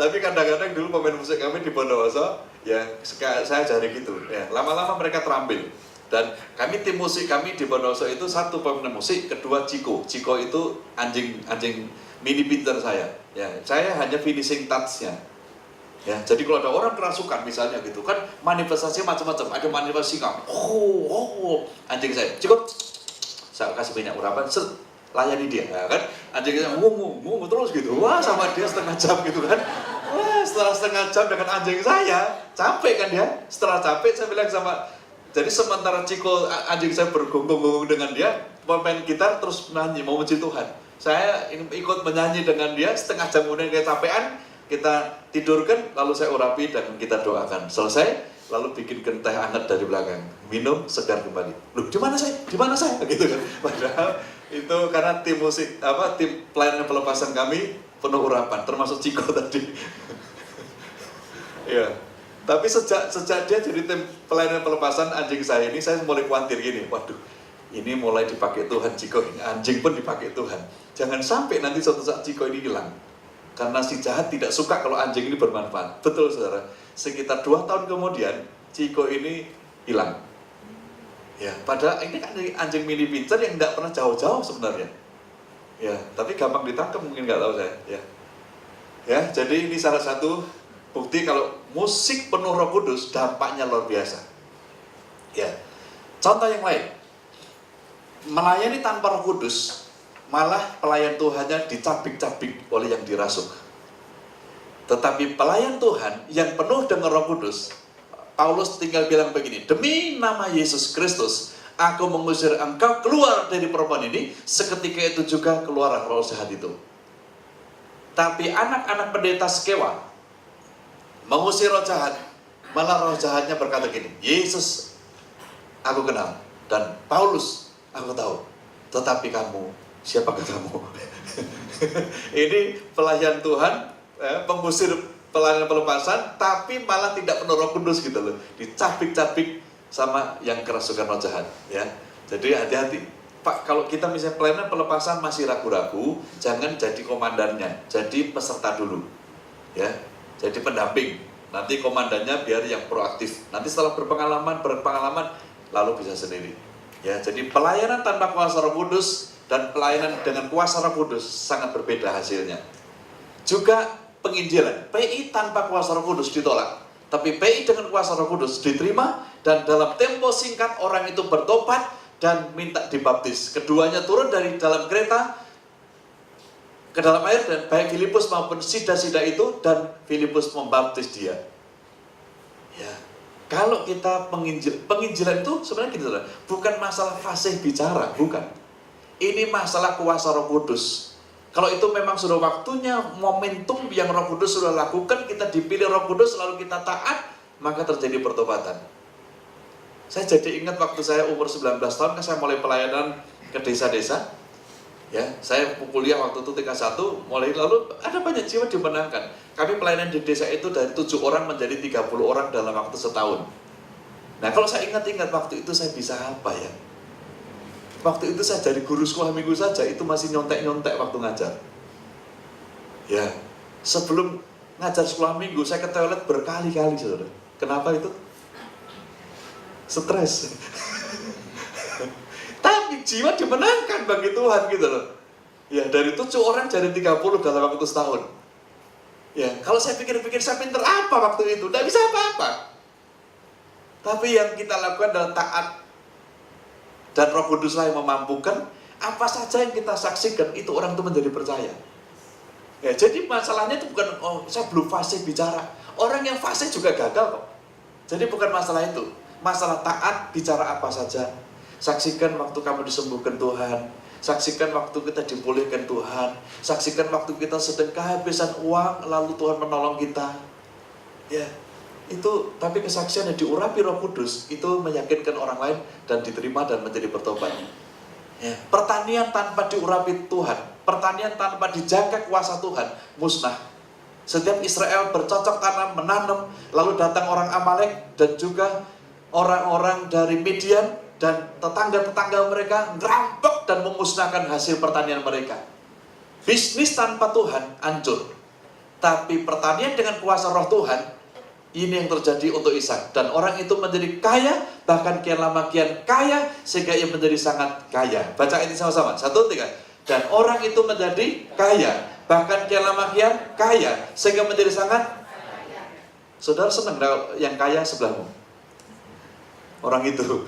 tapi kadang-kadang dulu pemain musik kami di Bondowoso, ya saya cari gitu. Ya, lama-lama mereka terampil. Dan kami tim musik kami di Bondowoso itu satu pemain musik, kedua Ciko itu anjing mini pinter saya. Ya, saya hanya finishing touch-nya. Ya, jadi kalau ada orang kerasukan misalnya gitu kan, manifestasi macam-macam. Ada manifestasi anjing saya, Ciko, saya kasih banyak urapan, layani dia, ya kan? Anjing saya ngungu terus gitu. Wah, sama dia setengah jam gitu kan. Wah, setelah setengah jam dengan anjing saya, capek kan dia. Setelah capek saya bilang sama, jadi sementara Ciko anjing saya bergonggong-gonggong dengan dia, pemain gitar terus menyanyi mau memuji Tuhan. Saya ikut menyanyi dengan dia, setengah jam kemudian kecapean, kita tidurkan, lalu saya urapi dan kita doakan. Selesai, lalu bikinkan teh hangat dari belakang, minum segar kembali. Loh, di mana saya? Di mana saya? Gitu kan. Padahal itu karena tim musik tim pelayanan pelepasan kami penuh urapan, termasuk Ciko tadi. Ya. Tapi sejak dia jadi tim pelayanan pelepasan anjing saya ini, saya mulai khawatir gini, waduh, ini mulai dipakai Tuhan Ciko, anjing pun dipakai Tuhan. Jangan sampai nanti suatu saat Ciko ini hilang. Karena si jahat tidak suka kalau anjing ini bermanfaat. Betul saudara, sekitar 2 tahun kemudian Ciko ini hilang. Ya, padahal ini kan anjing mini pincer yang tidak pernah jauh-jauh sebenarnya. Ya, tapi gampang ditangkap mungkin nggak tahu saya. Ya, jadi ini salah satu bukti kalau musik penuh Roh Kudus dampaknya luar biasa. Ya, contoh yang lain, melayani tanpa Roh Kudus, malah pelayan Tuhannya dicabik-cabik oleh yang dirasuk. Tetapi pelayan Tuhan yang penuh dengan Roh Kudus, Paulus tinggal bilang begini, demi nama Yesus Kristus, aku mengusir engkau keluar dari perempuan ini, seketika itu juga keluar roh jahat itu. Tapi anak-anak pendeta Skewa mengusir roh jahat, malah roh jahatnya berkata gini, Yesus aku kenal, dan Paulus aku tahu, tetapi kamu, siapakah kamu? Ini pelayan Tuhan, pengusir pelayanan pelepasan, tapi malah tidak penuh Roh Kudus gitu loh, dicabik-cabik sama yang kerasukan roh jahat. Ya, jadi hati-hati. Pak, kalau kita misalnya pelayanan pelepasan masih ragu-ragu, jangan jadi komandannya, jadi peserta dulu. Ya, jadi pendamping. Nanti komandannya biar yang proaktif. Nanti setelah berpengalaman, lalu bisa sendiri. Ya, jadi pelayanan tanpa kuasa Roh Kudus dan pelayanan dengan kuasa Roh Kudus sangat berbeda hasilnya. Juga penginjilan, PI tanpa kuasa Roh Kudus ditolak, tapi PI dengan kuasa Roh Kudus diterima, dan dalam tempo singkat orang itu bertobat dan minta dibaptis. Keduanya turun dari dalam kereta ke dalam air, dan baik Filipus maupun sida-sida itu, dan Filipus membaptis dia. Ya, kalau kita penginjilan itu sebenarnya gitu, bukan masalah fasih bicara, bukan. Ini masalah kuasa Roh Kudus. Kalau itu memang sudah waktunya, momentum yang Roh Kudus sudah lakukan, kita dipilih Roh Kudus lalu kita taat, maka terjadi pertobatan. Saya jadi ingat waktu saya umur 19 tahun, kan saya mulai pelayanan ke desa-desa. Ya, saya kuliah waktu itu tingkat 1, mulai lalu ada banyak jiwa dimenangkan. Kami pelayanan di desa itu dari 7 orang menjadi 30 orang dalam waktu setahun. Nah, kalau saya ingat-ingat waktu itu saya bisa apa ya? Waktu itu saya dari guru sekolah minggu saja itu masih nyontek-nyontek waktu ngajar. Ya, sebelum ngajar sekolah minggu saya ke toilet berkali-kali, saudara. Kenapa itu? Stres. Tapi jiwa dimenangkan bagi Tuhan gitu loh. Ya, dari 7 orang jadi 30 dalam waktu setahun. Ya, kalau saya pikir-pikir saya pinter apa waktu itu? Tidak bisa apa-apa. Tapi yang kita lakukan adalah taat. Dan Roh Kuduslah yang memampukan. Apa saja yang kita saksikan, itu orang itu menjadi percaya. Ya, jadi masalahnya itu bukan, oh saya belum fasih bicara. Orang yang fasih juga gagal kok. Jadi bukan masalah itu. Masalah taat, bicara apa saja. Saksikan waktu kamu disembuhkan Tuhan. Saksikan waktu kita dipulihkan Tuhan. Saksikan waktu kita sedang kehabisan uang, lalu Tuhan menolong kita. Ya, itu, tapi kesaksian yang diurapi Roh Kudus, itu meyakinkan orang lain dan diterima dan menjadi pertobat. Ya, pertanian tanpa diurapi Tuhan, pertanian tanpa dijaga kuasa Tuhan, musnah. Setiap Israel bercocok tanam, menanam, lalu datang orang Amalek dan juga orang-orang dari Midian dan tetangga-tetangga mereka ngerampok dan memusnahkan hasil pertanian mereka. Bisnis tanpa Tuhan hancur. Tapi pertanian dengan kuasa Roh Tuhan, ini yang terjadi untuk Ishak. Dan orang itu menjadi kaya, bahkan kian lama kian kaya, sehingga ia menjadi sangat kaya. Baca ini sama-sama, 1, 3. Dan orang itu menjadi kaya, bahkan kian lama kian kaya, sehingga menjadi sangat kaya. Saudara senang yang kaya sebelahmu? Orang itu.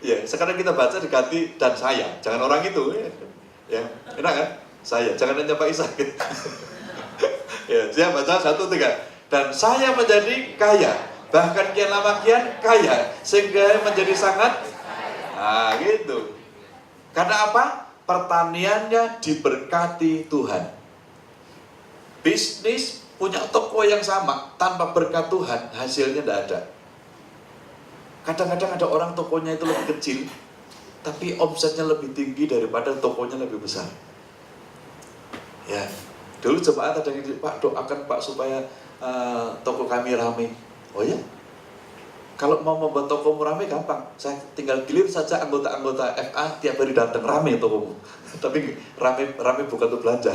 Ya, sekarang kita baca diganti dan saya, jangan orang itu. Ya, enak kan? Saya, jangan hanya Pak Ishak. Ya, dia baca 1, 3. Dan saya menjadi kaya, bahkan kian lama kian kaya, sehingga menjadi sangat nah gitu. Karena apa? Pertaniannya diberkati Tuhan. Bisnis punya toko yang sama, tanpa berkat Tuhan hasilnya tidak ada. Kadang-kadang ada orang tokonya itu lebih kecil, tapi omsetnya lebih tinggi daripada tokonya lebih besar. Ya, dulu jemaat ada yang Pak, doakan Pak supaya toko kami ramai. Oh ya? Kalau mau membuat tokomu ramai gampang. Saya tinggal gilir saja anggota-anggota FA tiap hari datang, ramai tokomu. Tapi ramai bukan untuk belanja.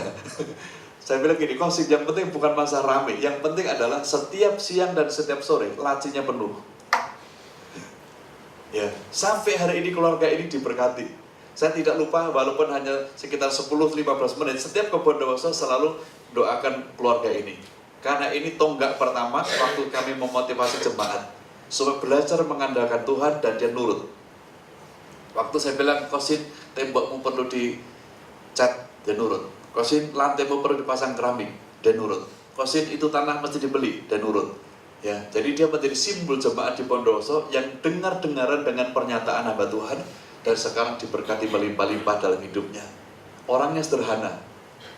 Saya bilang gini, Kosin, yang penting bukan masa ramai, yang penting adalah setiap siang dan setiap sore lacinya penuh. Ya, sampai hari ini keluarga ini diberkati. Saya tidak lupa, walaupun hanya sekitar 10-15 menit, setiap ke Bondowoso selalu doakan keluarga ini. Karena ini tonggak pertama waktu kami memotivasi jemaat supaya belajar mengandalkan Tuhan dan dia nurut. Waktu saya bilang, Kosin, tembokmu perlu dicat, dia nurut. Kosin, lantaimu perlu dipasang keramik, dia nurut. Kosin, itu tanah mesti dibeli, dia nurut. Ya, jadi dia menjadi simbol jemaat di Bondowoso yang dengar-dengaran dengan pernyataan hamba Tuhan dan sekarang diberkati melimpah-limpah dalam hidupnya. Orangnya sederhana.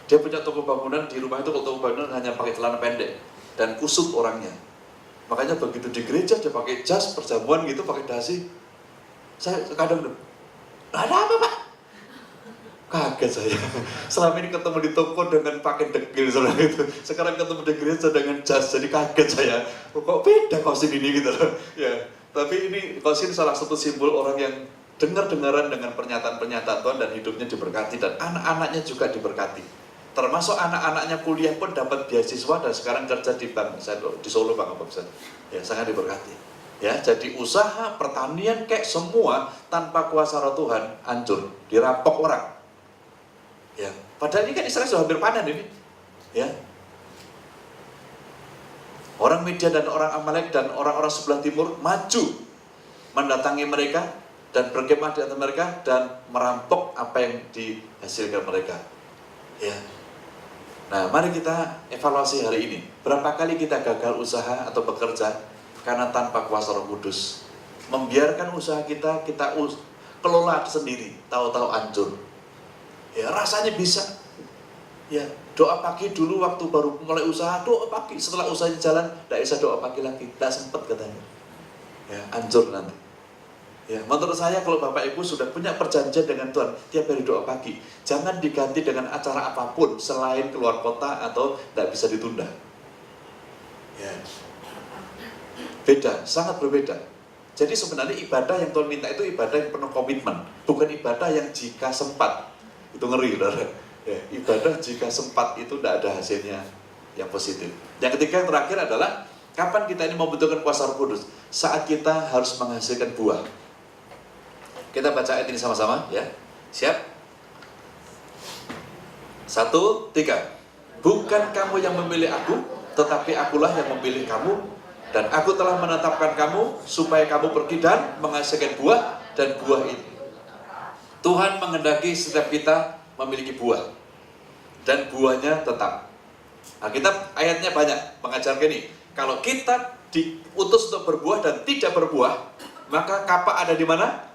Dia punya toko bangunan, di rumah itu kalau toko bangunan hanya pakai celana pendek dan kusut orangnya. Makanya begitu di gereja dia pakai jas, perjamuan gitu, pakai dasi. Saya kadang, ada apa Pak? Kaget saya. Selama ini ketemu di toko dengan pakai dekil itu. Sekarang ketemu di gereja dengan jas, jadi kaget saya. Kok beda Kosin ini gitu loh. Ya, tapi ini Kosin salah satu simbol orang yang dengar-dengaran dengan pernyataan-pernyataan Tuhan dan hidupnya diberkati dan anak-anaknya juga diberkati. Termasuk anak-anaknya kuliah pun dapat beasiswa dan sekarang kerja di bank di Solo Bang Abang. Ya, sangat diberkati. Ya, jadi usaha pertanian kayak semua tanpa kuasa roh Tuhan hancur, dirampok orang. Ya, padahal ini kan Israel sudah hampir panen ini. Ya. Orang Midian dan orang Amalek dan orang-orang sebelah timur maju mendatangi mereka dan berkemah di antara mereka dan merampok apa yang dihasilkan mereka. Ya. Nah, mari kita evaluasi hari ini. Berapa kali kita gagal usaha atau bekerja karena tanpa kuasa Roh Kudus? Membiarkan usaha kita kelola sendiri, tahu-tahu hancur. Ya, rasanya bisa. Ya, doa pagi dulu waktu baru mulai usaha, doa pagi. Setelah usahanya jalan, tidak bisa doa pagi lagi. Tidak sempat katanya. Ya, hancur nanti. Ya, menurut saya kalau Bapak Ibu sudah punya perjanjian dengan Tuhan, tiap hari doa pagi, jangan diganti dengan acara apapun selain keluar kota atau tidak bisa ditunda. Ya. Beda, sangat berbeda. Jadi sebenarnya ibadah yang Tuhan minta itu ibadah yang penuh komitmen, bukan ibadah yang jika sempat. Itu ngeri, saudara. Ya, ibadah jika sempat itu tidak ada hasilnya yang positif. Yang ketiga, yang terakhir adalah kapan kita ini membutuhkan kuasa Roh Kudus? Saat kita harus menghasilkan buah. Kita baca ayat ini sama-sama, ya. Siap? 1, 3. Bukan kamu yang memilih aku, tetapi akulah yang memilih kamu, dan aku telah menetapkan kamu supaya kamu pergi dan menghasilkan buah, dan buah ini. Tuhan menghendaki setiap kita memiliki buah, dan buahnya tetap. Alkitab ayatnya banyak mengajarkan ini. Kalau kita diutus untuk berbuah dan tidak berbuah, maka kapak ada di mana?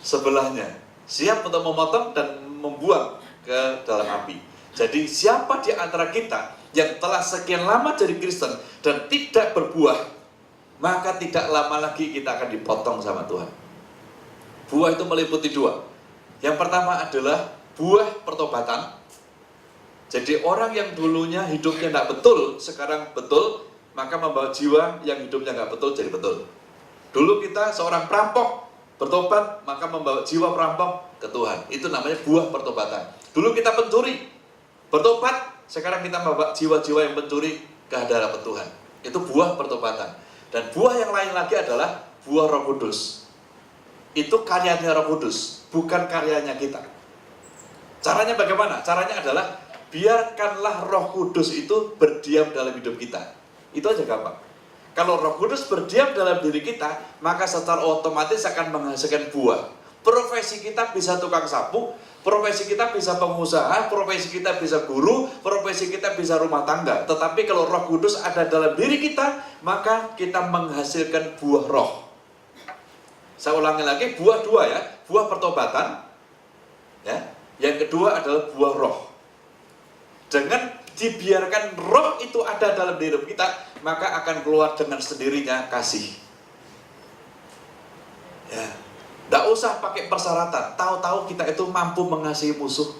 Sebelahnya, siap untuk memotong dan membuang ke dalam api. Jadi siapa di antara kita yang telah sekian lama jadi Kristen dan tidak berbuah, maka tidak lama lagi kita akan dipotong sama Tuhan. Buah itu meliputi 2. Yang pertama adalah buah pertobatan. Jadi orang yang dulunya hidupnya tidak betul, sekarang betul, maka membawa jiwa yang hidupnya nggak betul jadi betul. Dulu kita seorang perampok, bertobat, maka membawa jiwa perampok ke Tuhan. Itu namanya buah pertobatan. Dulu kita pencuri, bertobat, sekarang kita membawa jiwa-jiwa yang pencuri ke hadapan Tuhan. Itu buah pertobatan. Dan buah yang lain lagi adalah buah Roh Kudus. Itu karyanya Roh Kudus, bukan karyanya kita. Caranya bagaimana? Caranya adalah biarkanlah Roh Kudus itu berdiam dalam hidup kita. Itu aja gampang. Kalau Roh Kudus berdiam dalam diri kita, maka secara otomatis akan menghasilkan buah. Profesi kita bisa tukang sapu, profesi kita bisa pengusaha, profesi kita bisa guru, profesi kita bisa rumah tangga. Tetapi kalau Roh Kudus ada dalam diri kita, maka kita menghasilkan buah roh. Saya ulangi lagi, buah 2 ya, buah pertobatan. Ya. Yang kedua adalah buah roh. Dengan dibiarkan roh itu ada dalam diri kita, maka akan keluar dengan sendirinya kasih. Ya, tidak usah pakai persyaratan. Tahu-tahu kita itu mampu mengasihi musuh.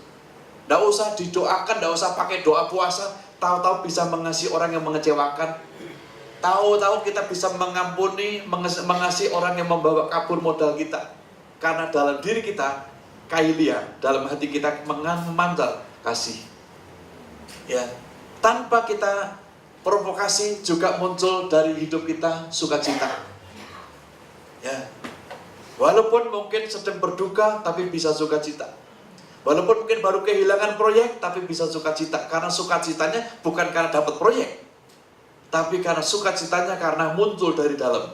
Tidak usah didoakan, tidak usah pakai doa puasa. Tahu-tahu bisa mengasihi orang yang mengecewakan. Tahu-tahu kita bisa mengampuni, mengasihi orang yang membawa kabur modal kita. Karena dalam diri kita, kailia, dalam hati kita memancar kasih. Ya, tanpa kita provokasi juga muncul dari hidup kita sukacita. Ya, walaupun mungkin sedang berduka, tapi bisa sukacita. Walaupun mungkin baru kehilangan proyek, tapi bisa sukacita. Karena sukacitanya bukan karena dapat proyek, tapi karena sukacitanya karena muncul dari dalam.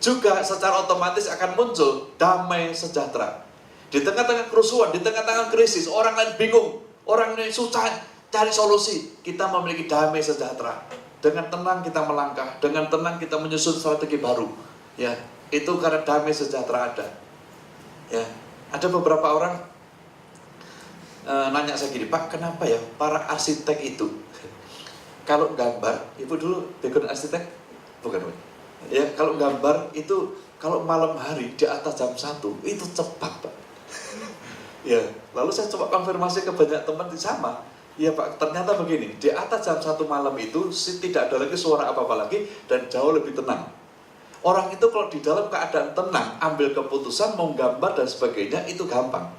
Juga secara otomatis akan muncul damai sejahtera. Di tengah-tengah kerusuhan, di tengah-tengah krisis, orang lain bingung, orang lain susah cari solusi. Kita memiliki damai sejahtera. Dengan tenang kita melangkah, dengan tenang kita menyusun strategi baru. Ya, itu karena damai sejahtera ada. Ya, ada beberapa orang nanya saya gini, Pak, kenapa ya para arsitek itu kalau gambar, ibu dulu background arsitek? Bukan, Pak. Ya, kalau gambar itu kalau malam hari di atas jam 1 itu cepat, Pak. Ya, lalu saya coba konfirmasi ke banyak teman di sama. Ya, Pak, ternyata begini, di atas jam 1 malam itu tidak ada lagi suara apa-apa lagi dan jauh lebih tenang. Orang itu kalau di dalam keadaan tenang, ambil keputusan, mau gambar dan sebagainya, itu gampang.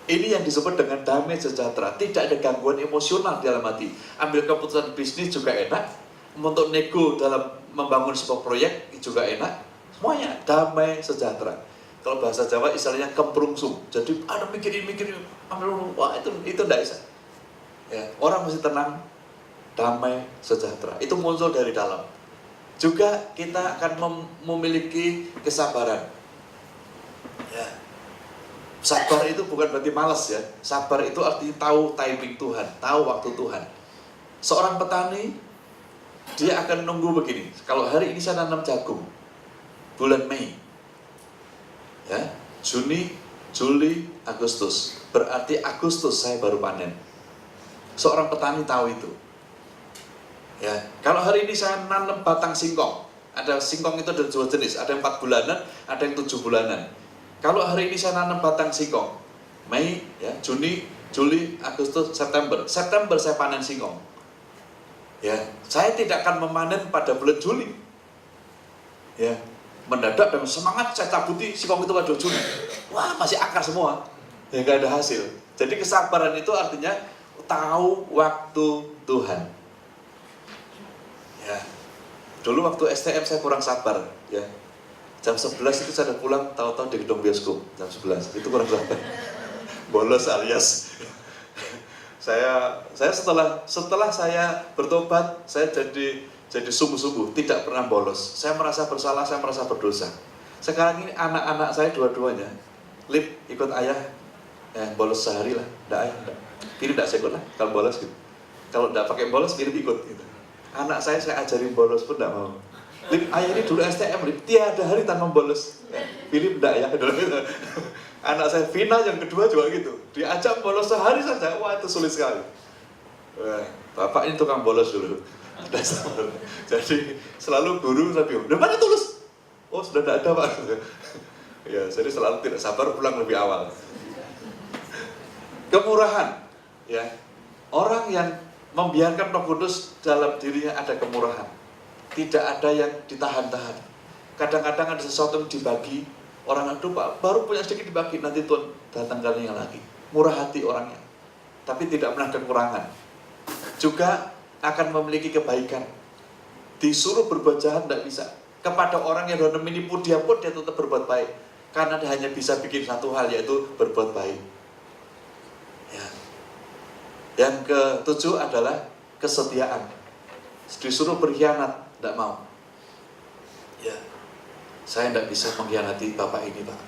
Ini yang disebut dengan damai sejahtera. Tidak ada gangguan emosional di dalam hati. Ambil keputusan bisnis juga enak. Untuk nego dalam membangun sebuah proyek juga enak. Semuanya damai sejahtera. Kalau bahasa Jawa istilahnya kemprungsung. Jadi ada mikirin, wah itu tidak bisa. Ya, orang mesti tenang, damai sejahtera. Itu muncul dari dalam. Juga kita akan memiliki kesabaran. Ya. Sabar itu bukan berarti malas ya. Sabar itu artinya tahu timing Tuhan, tahu waktu Tuhan. Seorang petani, dia akan nunggu begini. Kalau hari ini saya nanam jagung, bulan Mei, ya, Juni, Juli, Agustus. Berarti Agustus saya baru panen. Seorang petani tahu itu. Ya, kalau hari ini saya nanam batang singkong, ada singkong itu ada dua jenis, ada yang 4 bulanan, ada yang 7 bulanan. Kalau hari ini saya nanam batang singkong, Mei, ya, Juni, Juli, Agustus, September. September saya panen singkong. Ya, saya tidak akan memanen pada bulan Juli. Ya, mendadak dan semangat saya cabuti singkong itu pada Juli. Wah, masih akar semua. Ya, nggak ada hasil. Jadi kesabaran itu artinya tahu waktu Tuhan. Ya, dulu waktu STM saya kurang sabar. Ya. Jam 11 itu saya udah pulang, tahu-tahu di gedung bioskop jam 11, itu kurang sabar. Bolos alias. saya setelah saya bertobat, saya jadi sungguh-sungguh tidak pernah bolos. Saya merasa bersalah, saya merasa berdosa. Sekarang ini anak-anak saya dua-duanya, Lip ikut ayah, bolos sehari lah, enggak ayah, enggak. Pilih enggak saya ikut lah, kalau bolos gitu. Kalau enggak pakai bolos, pilih ikut gitu. Anak saya ajarin bolos pun enggak mau. Lip, ayah ini dulu STM, Lip, tiada hari tanpa bolos. Philip enggak ya, anak saya Vina yang kedua juga gitu. Diajak bolos sehari saja, wah itu sulit sekali. Bapak ini tukang bolos dulu. Jadi selalu guru saya bilang, udah mana tulus? Oh sudah tidak ada Pak. Ya, jadi selalu tidak sabar pulang lebih awal. Kemurahan, ya, orang yang membiarkan Roh Kudus dalam dirinya ada kemurahan. Tidak ada yang ditahan-tahan. Kadang-kadang ada sesuatu yang dibagi, orang aduh Pak, baru punya sedikit dibagi, nanti Tuhan datang kalinya lagi. Murah hati orangnya, tapi tidak pernah kekurangan. Juga akan memiliki kebaikan. Disuruh berbuat jahat tidak bisa. Kepada orang yang sudah menipu dia pun dia tetap berbuat baik. Karena dia hanya bisa bikin satu hal, yaitu berbuat baik. Ya. Yang ketujuh adalah kesetiaan. Disuruh berkhianat, tidak mau. Ya, saya tidak bisa mengkhianati Bapak ini, Pak.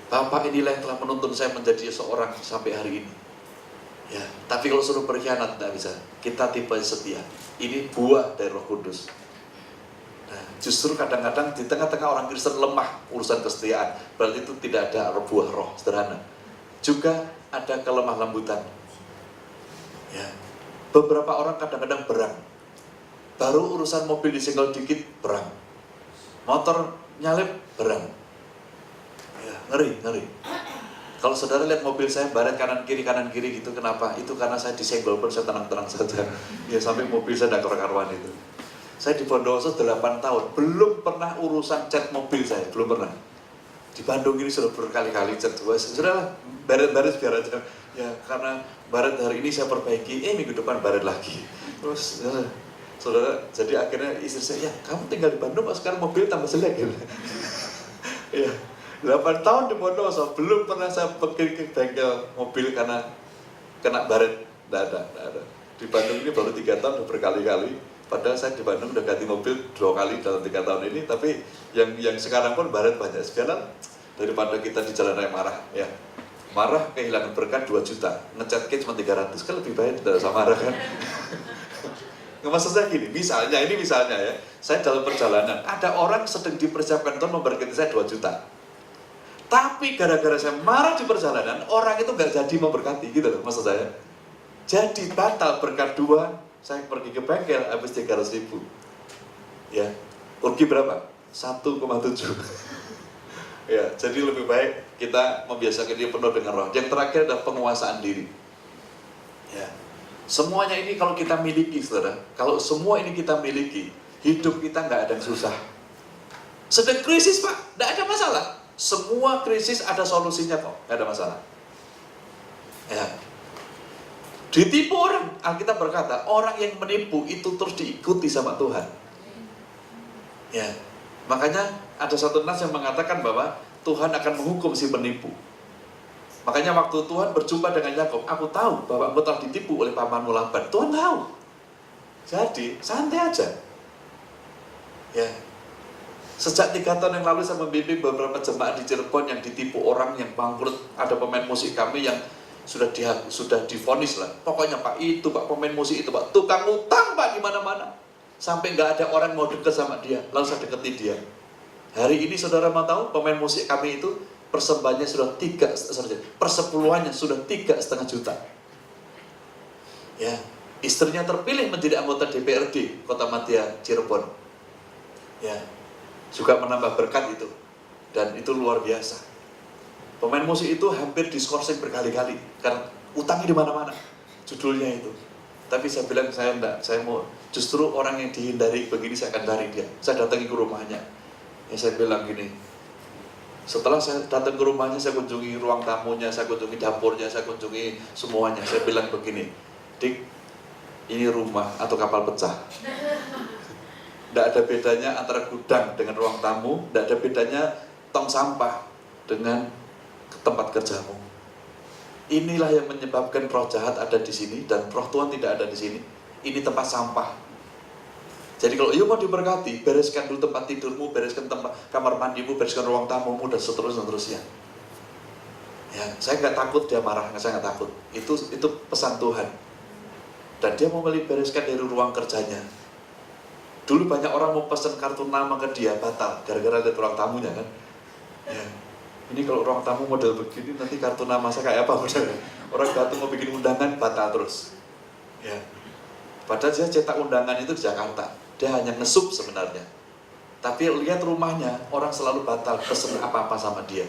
Bapak inilah yang telah menuntun saya menjadi seorang sampai hari ini. Ya, tapi kalau suruh berkhianat tidak bisa. Kita tipe setia. Ini buah dari Roh Kudus. Nah, justru kadang-kadang di tengah-tengah orang Kristen lemah urusan kesetiaan. Berarti itu tidak ada buah Roh, sederhana. Juga ada kelemah lembutan. Ya, beberapa orang kadang-kadang berang. Baru urusan mobil disenggol dikit, berang. Motor nyalip barang. Ya, ngeri. Kalau saudara lihat mobil saya baret kanan kiri gitu, kenapa? Itu karena saya disenggol pun saya tenang-tenang saja. Ya sampai mobil saya tidak karuan itu. Saya di Bondowoso 8 tahun, belum pernah urusan cat mobil saya, belum pernah. Di Bandung ini sudah berkali-kali cat, sudahlah baret biar aja. Ya karena baret hari ini saya perbaiki, minggu depan baret lagi. Terus saudara, jadi akhirnya istri saya, ya kamu tinggal di Bandung, sekarang mobil tambah jelek gitu. Ya, 8 tahun di Bondowoso, belum pernah saya pergi ke bengkel mobil karena kena baret, tidak ada. Di Bandung ini baru 3 tahun, udah berkali-kali. Padahal saya di Bandung udah ganti mobil 2 kali dalam 3 tahun ini, tapi yang sekarang pun baret banyak. Sekarang daripada kita di jalan raya marah, ya marah kehilangan berkah 2 juta, ngecat cuma 300, kan lebih baik tidak usah marah kan. Maksud saya gini, misalnya ya, saya dalam perjalanan, ada orang sedang dipersiapkan Tuhan memberkati saya 2 juta. Tapi gara-gara saya marah di perjalanan, orang itu nggak jadi memberkati, gitu loh maksud saya. Jadi batal berkat 2, saya pergi ke bengkel habis 300.000. Ya, rugi berapa? 1,7. Ya, jadi lebih baik kita membiasakan diri penuh dengan roh. Yang terakhir adalah penguasaan diri. Ya. Semuanya ini kalau kita miliki, saudara, kalau semua ini kita miliki, hidup kita nggak ada yang susah. Sedang krisis, Pak, nggak ada masalah. Semua krisis ada solusinya kok, nggak ada masalah. Ya. Ditipu orang, Alkitab berkata, orang yang menipu itu terus diikuti sama Tuhan. Ya, makanya ada satu nas yang mengatakan bahwa Tuhan akan menghukum si penipu. Makanya waktu Tuhan berjumpa dengan Yakub, aku tahu bahwa engkau telah ditipu oleh pamanmu Laban. Tuhan tahu. Jadi, santai aja. Ya. Sejak 3 tahun yang lalu saya membimbing beberapa jemaat di Cirebon yang ditipu orang yang bangkrut. Ada pemain musik kami yang sudah divonis lah. Pokoknya Pak itu, Pak pemain musik itu, Pak tukang utang Pak di mana-mana. Sampai nggak ada orang mau deket sama dia, lalu saya deketin dia. Hari ini saudara mau tahu pemain musik kami itu persembahannya sudah persepuluhannya sudah 3,5 juta. Ya, istrinya terpilih menjadi anggota DPRD Kota Madia Cirebon. Ya, juga menambah berkat itu, dan itu luar biasa. Pemain musik itu hampir diskorsing berkali-kali karena utangnya di mana-mana. Judulnya itu. Tapi saya bilang saya enggak, saya mau justru orang yang dihindari begini saya akan cari dia. Saya datangi ke rumahnya. Ya saya bilang gini. Setelah saya datang ke rumahnya, saya kunjungi ruang tamunya, saya kunjungi dapurnya, saya kunjungi semuanya. Saya bilang begini, Dik, ini rumah atau kapal pecah. Tidak ada bedanya antara gudang dengan ruang tamu, tidak ada bedanya tong sampah dengan tempat kerjamu. Inilah yang menyebabkan roh jahat ada di sini dan roh Tuhan tidak ada di sini. Ini tempat sampah. Jadi kalau you mau diberkati, bereskan dulu tempat tidurmu, bereskan tempat kamar mandimu, bereskan ruang tamumu dan seterusnya. Ya, saya nggak takut dia marah, saya nggak takut. Itu pesan Tuhan. Dan dia mau bereskan dari ruang kerjanya. Dulu banyak orang mau pesan kartu nama ke dia, batal gara-gara lihat ruang tamunya kan. Ya. Ini kalau ruang tamu model begini, nanti kartu nama saya kayak apa? Orang datang mau bikin undangan, batal terus. Ya. Padahal dia cetak undangan itu di Jakarta. Dia hanya ngesup sebenarnya. Tapi lihat rumahnya, orang selalu batal pesen apa-apa sama dia.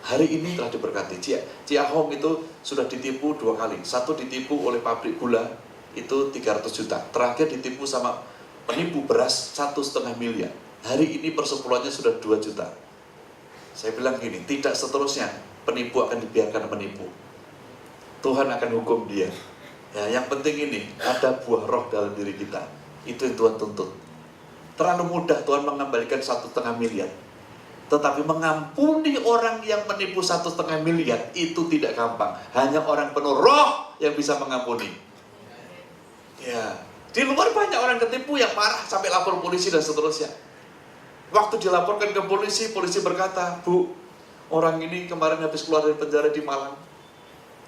Hari ini telah diberkati. Cia Hong itu sudah ditipu 2 kali. Satu ditipu oleh pabrik gula, itu 300 juta. Terakhir ditipu sama penipu beras 1,5 miliar. Hari ini persepuluhannya sudah 2 juta. Saya bilang gini, tidak seterusnya penipu akan dibiarkan menipu. Tuhan akan hukum dia. Ya, yang penting ini, ada buah roh dalam diri kita. Itu yang Tuhan tuntut. Terlalu mudah Tuhan mengembalikan 1,5 miliar. Tetapi mengampuni orang yang menipu 1,5 miliar, itu tidak gampang. Hanya orang penuh roh yang bisa mengampuni. Ya, di luar banyak orang ketipu yang marah sampai lapor polisi dan seterusnya. Waktu dilaporkan ke polisi, polisi berkata, Bu, orang ini kemarin habis keluar dari penjara di Malang.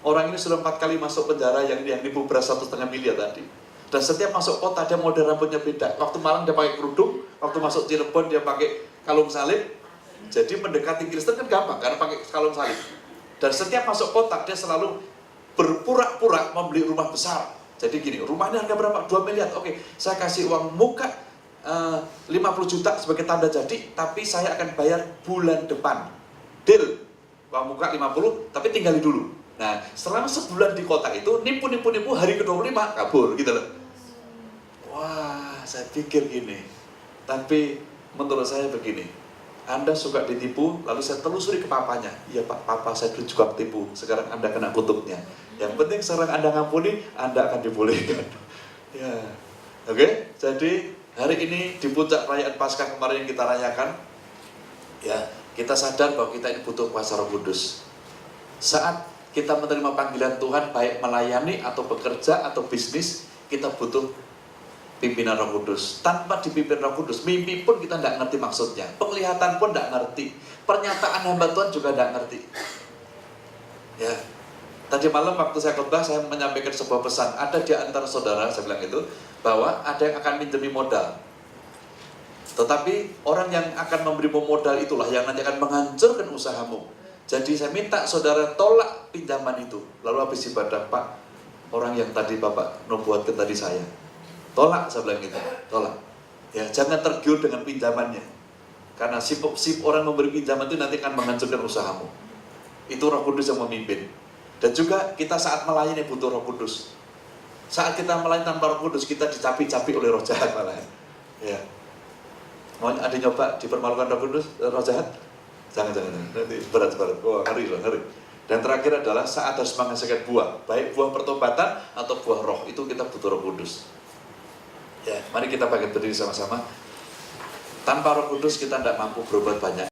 Orang ini sudah 4 kali masuk penjara yang nipu beras 1,5 miliar tadi. Dan setiap masuk kota dia model rambutnya beda. Waktu Malang dia pakai kerudung, waktu masuk Cirebon dia pakai kalung salib. Jadi mendekati Kristen kan gampang karena pakai kalung salib. Dan setiap masuk kota dia selalu berpura-pura membeli rumah besar. Jadi gini, rumahnya harga berapa? 2 miliar. Oke, saya kasih uang muka 50 juta sebagai tanda jadi, tapi saya akan bayar bulan depan. Deal, uang muka 50, tapi tinggali dulu. Nah, selama sebulan di kota itu, nipu, hari ke-25 kabur gitu loh. Wah, saya pikir gini. Tapi menurut saya begini, Anda suka ditipu, lalu saya telusuri ke papanya. Iya Pak, papa saya dulu juga tipu, sekarang Anda kena kutubnya. Yang penting sekarang Anda ngampuni, Anda akan dibolehkan. Ya, oke. Jadi hari ini di puncak perayaan Paskah kemarin yang kita rayakan, ya, kita sadar bahwa kita ini butuh kuasa Roh Kudus. Saat kita menerima panggilan Tuhan, baik melayani atau bekerja atau bisnis, kita butuh pimpinan Roh Kudus. Tanpa dipimpin Roh Kudus, mimpi pun kita tidak ngerti maksudnya, penglihatan pun tidak ngerti, pernyataan hamba Tuhan juga tidak ngerti. Ya, tadi malam waktu saya khotbah, saya menyampaikan sebuah pesan. Ada di antara saudara, saya bilang itu, bahwa ada yang akan minjemi modal. Tetapi orang yang akan memberi modal itulah yang nanti akan menghancurkan usahamu. Jadi saya minta saudara tolak pinjaman itu. Lalu habis ibadah, Pak, orang yang tadi Bapak membuatkan tadi saya, tolak, saya bilang gitu, tolak. Ya, jangan tergiur dengan pinjamannya. Karena si orang memberi pinjaman itu nanti akan menghancurkan usahamu. Itu Roh Kudus yang memimpin. Dan juga kita saat melayani butuh Roh Kudus. Saat kita melayani tanpa Roh Kudus, kita dicapi-capi oleh roh jahat malah. Ya. Mau ada nyoba dipermalukan Roh Kudus, roh jahat? Jangan. Nanti berat. Wah, ngeri. Dan terakhir adalah saat harus menghasilkan buah, baik buah pertobatan atau buah roh, itu kita butuh Roh Kudus. Ya, mari kita bangkit berdiri sama-sama. Tanpa Roh Kudus kita tidak mampu berbuat banyak.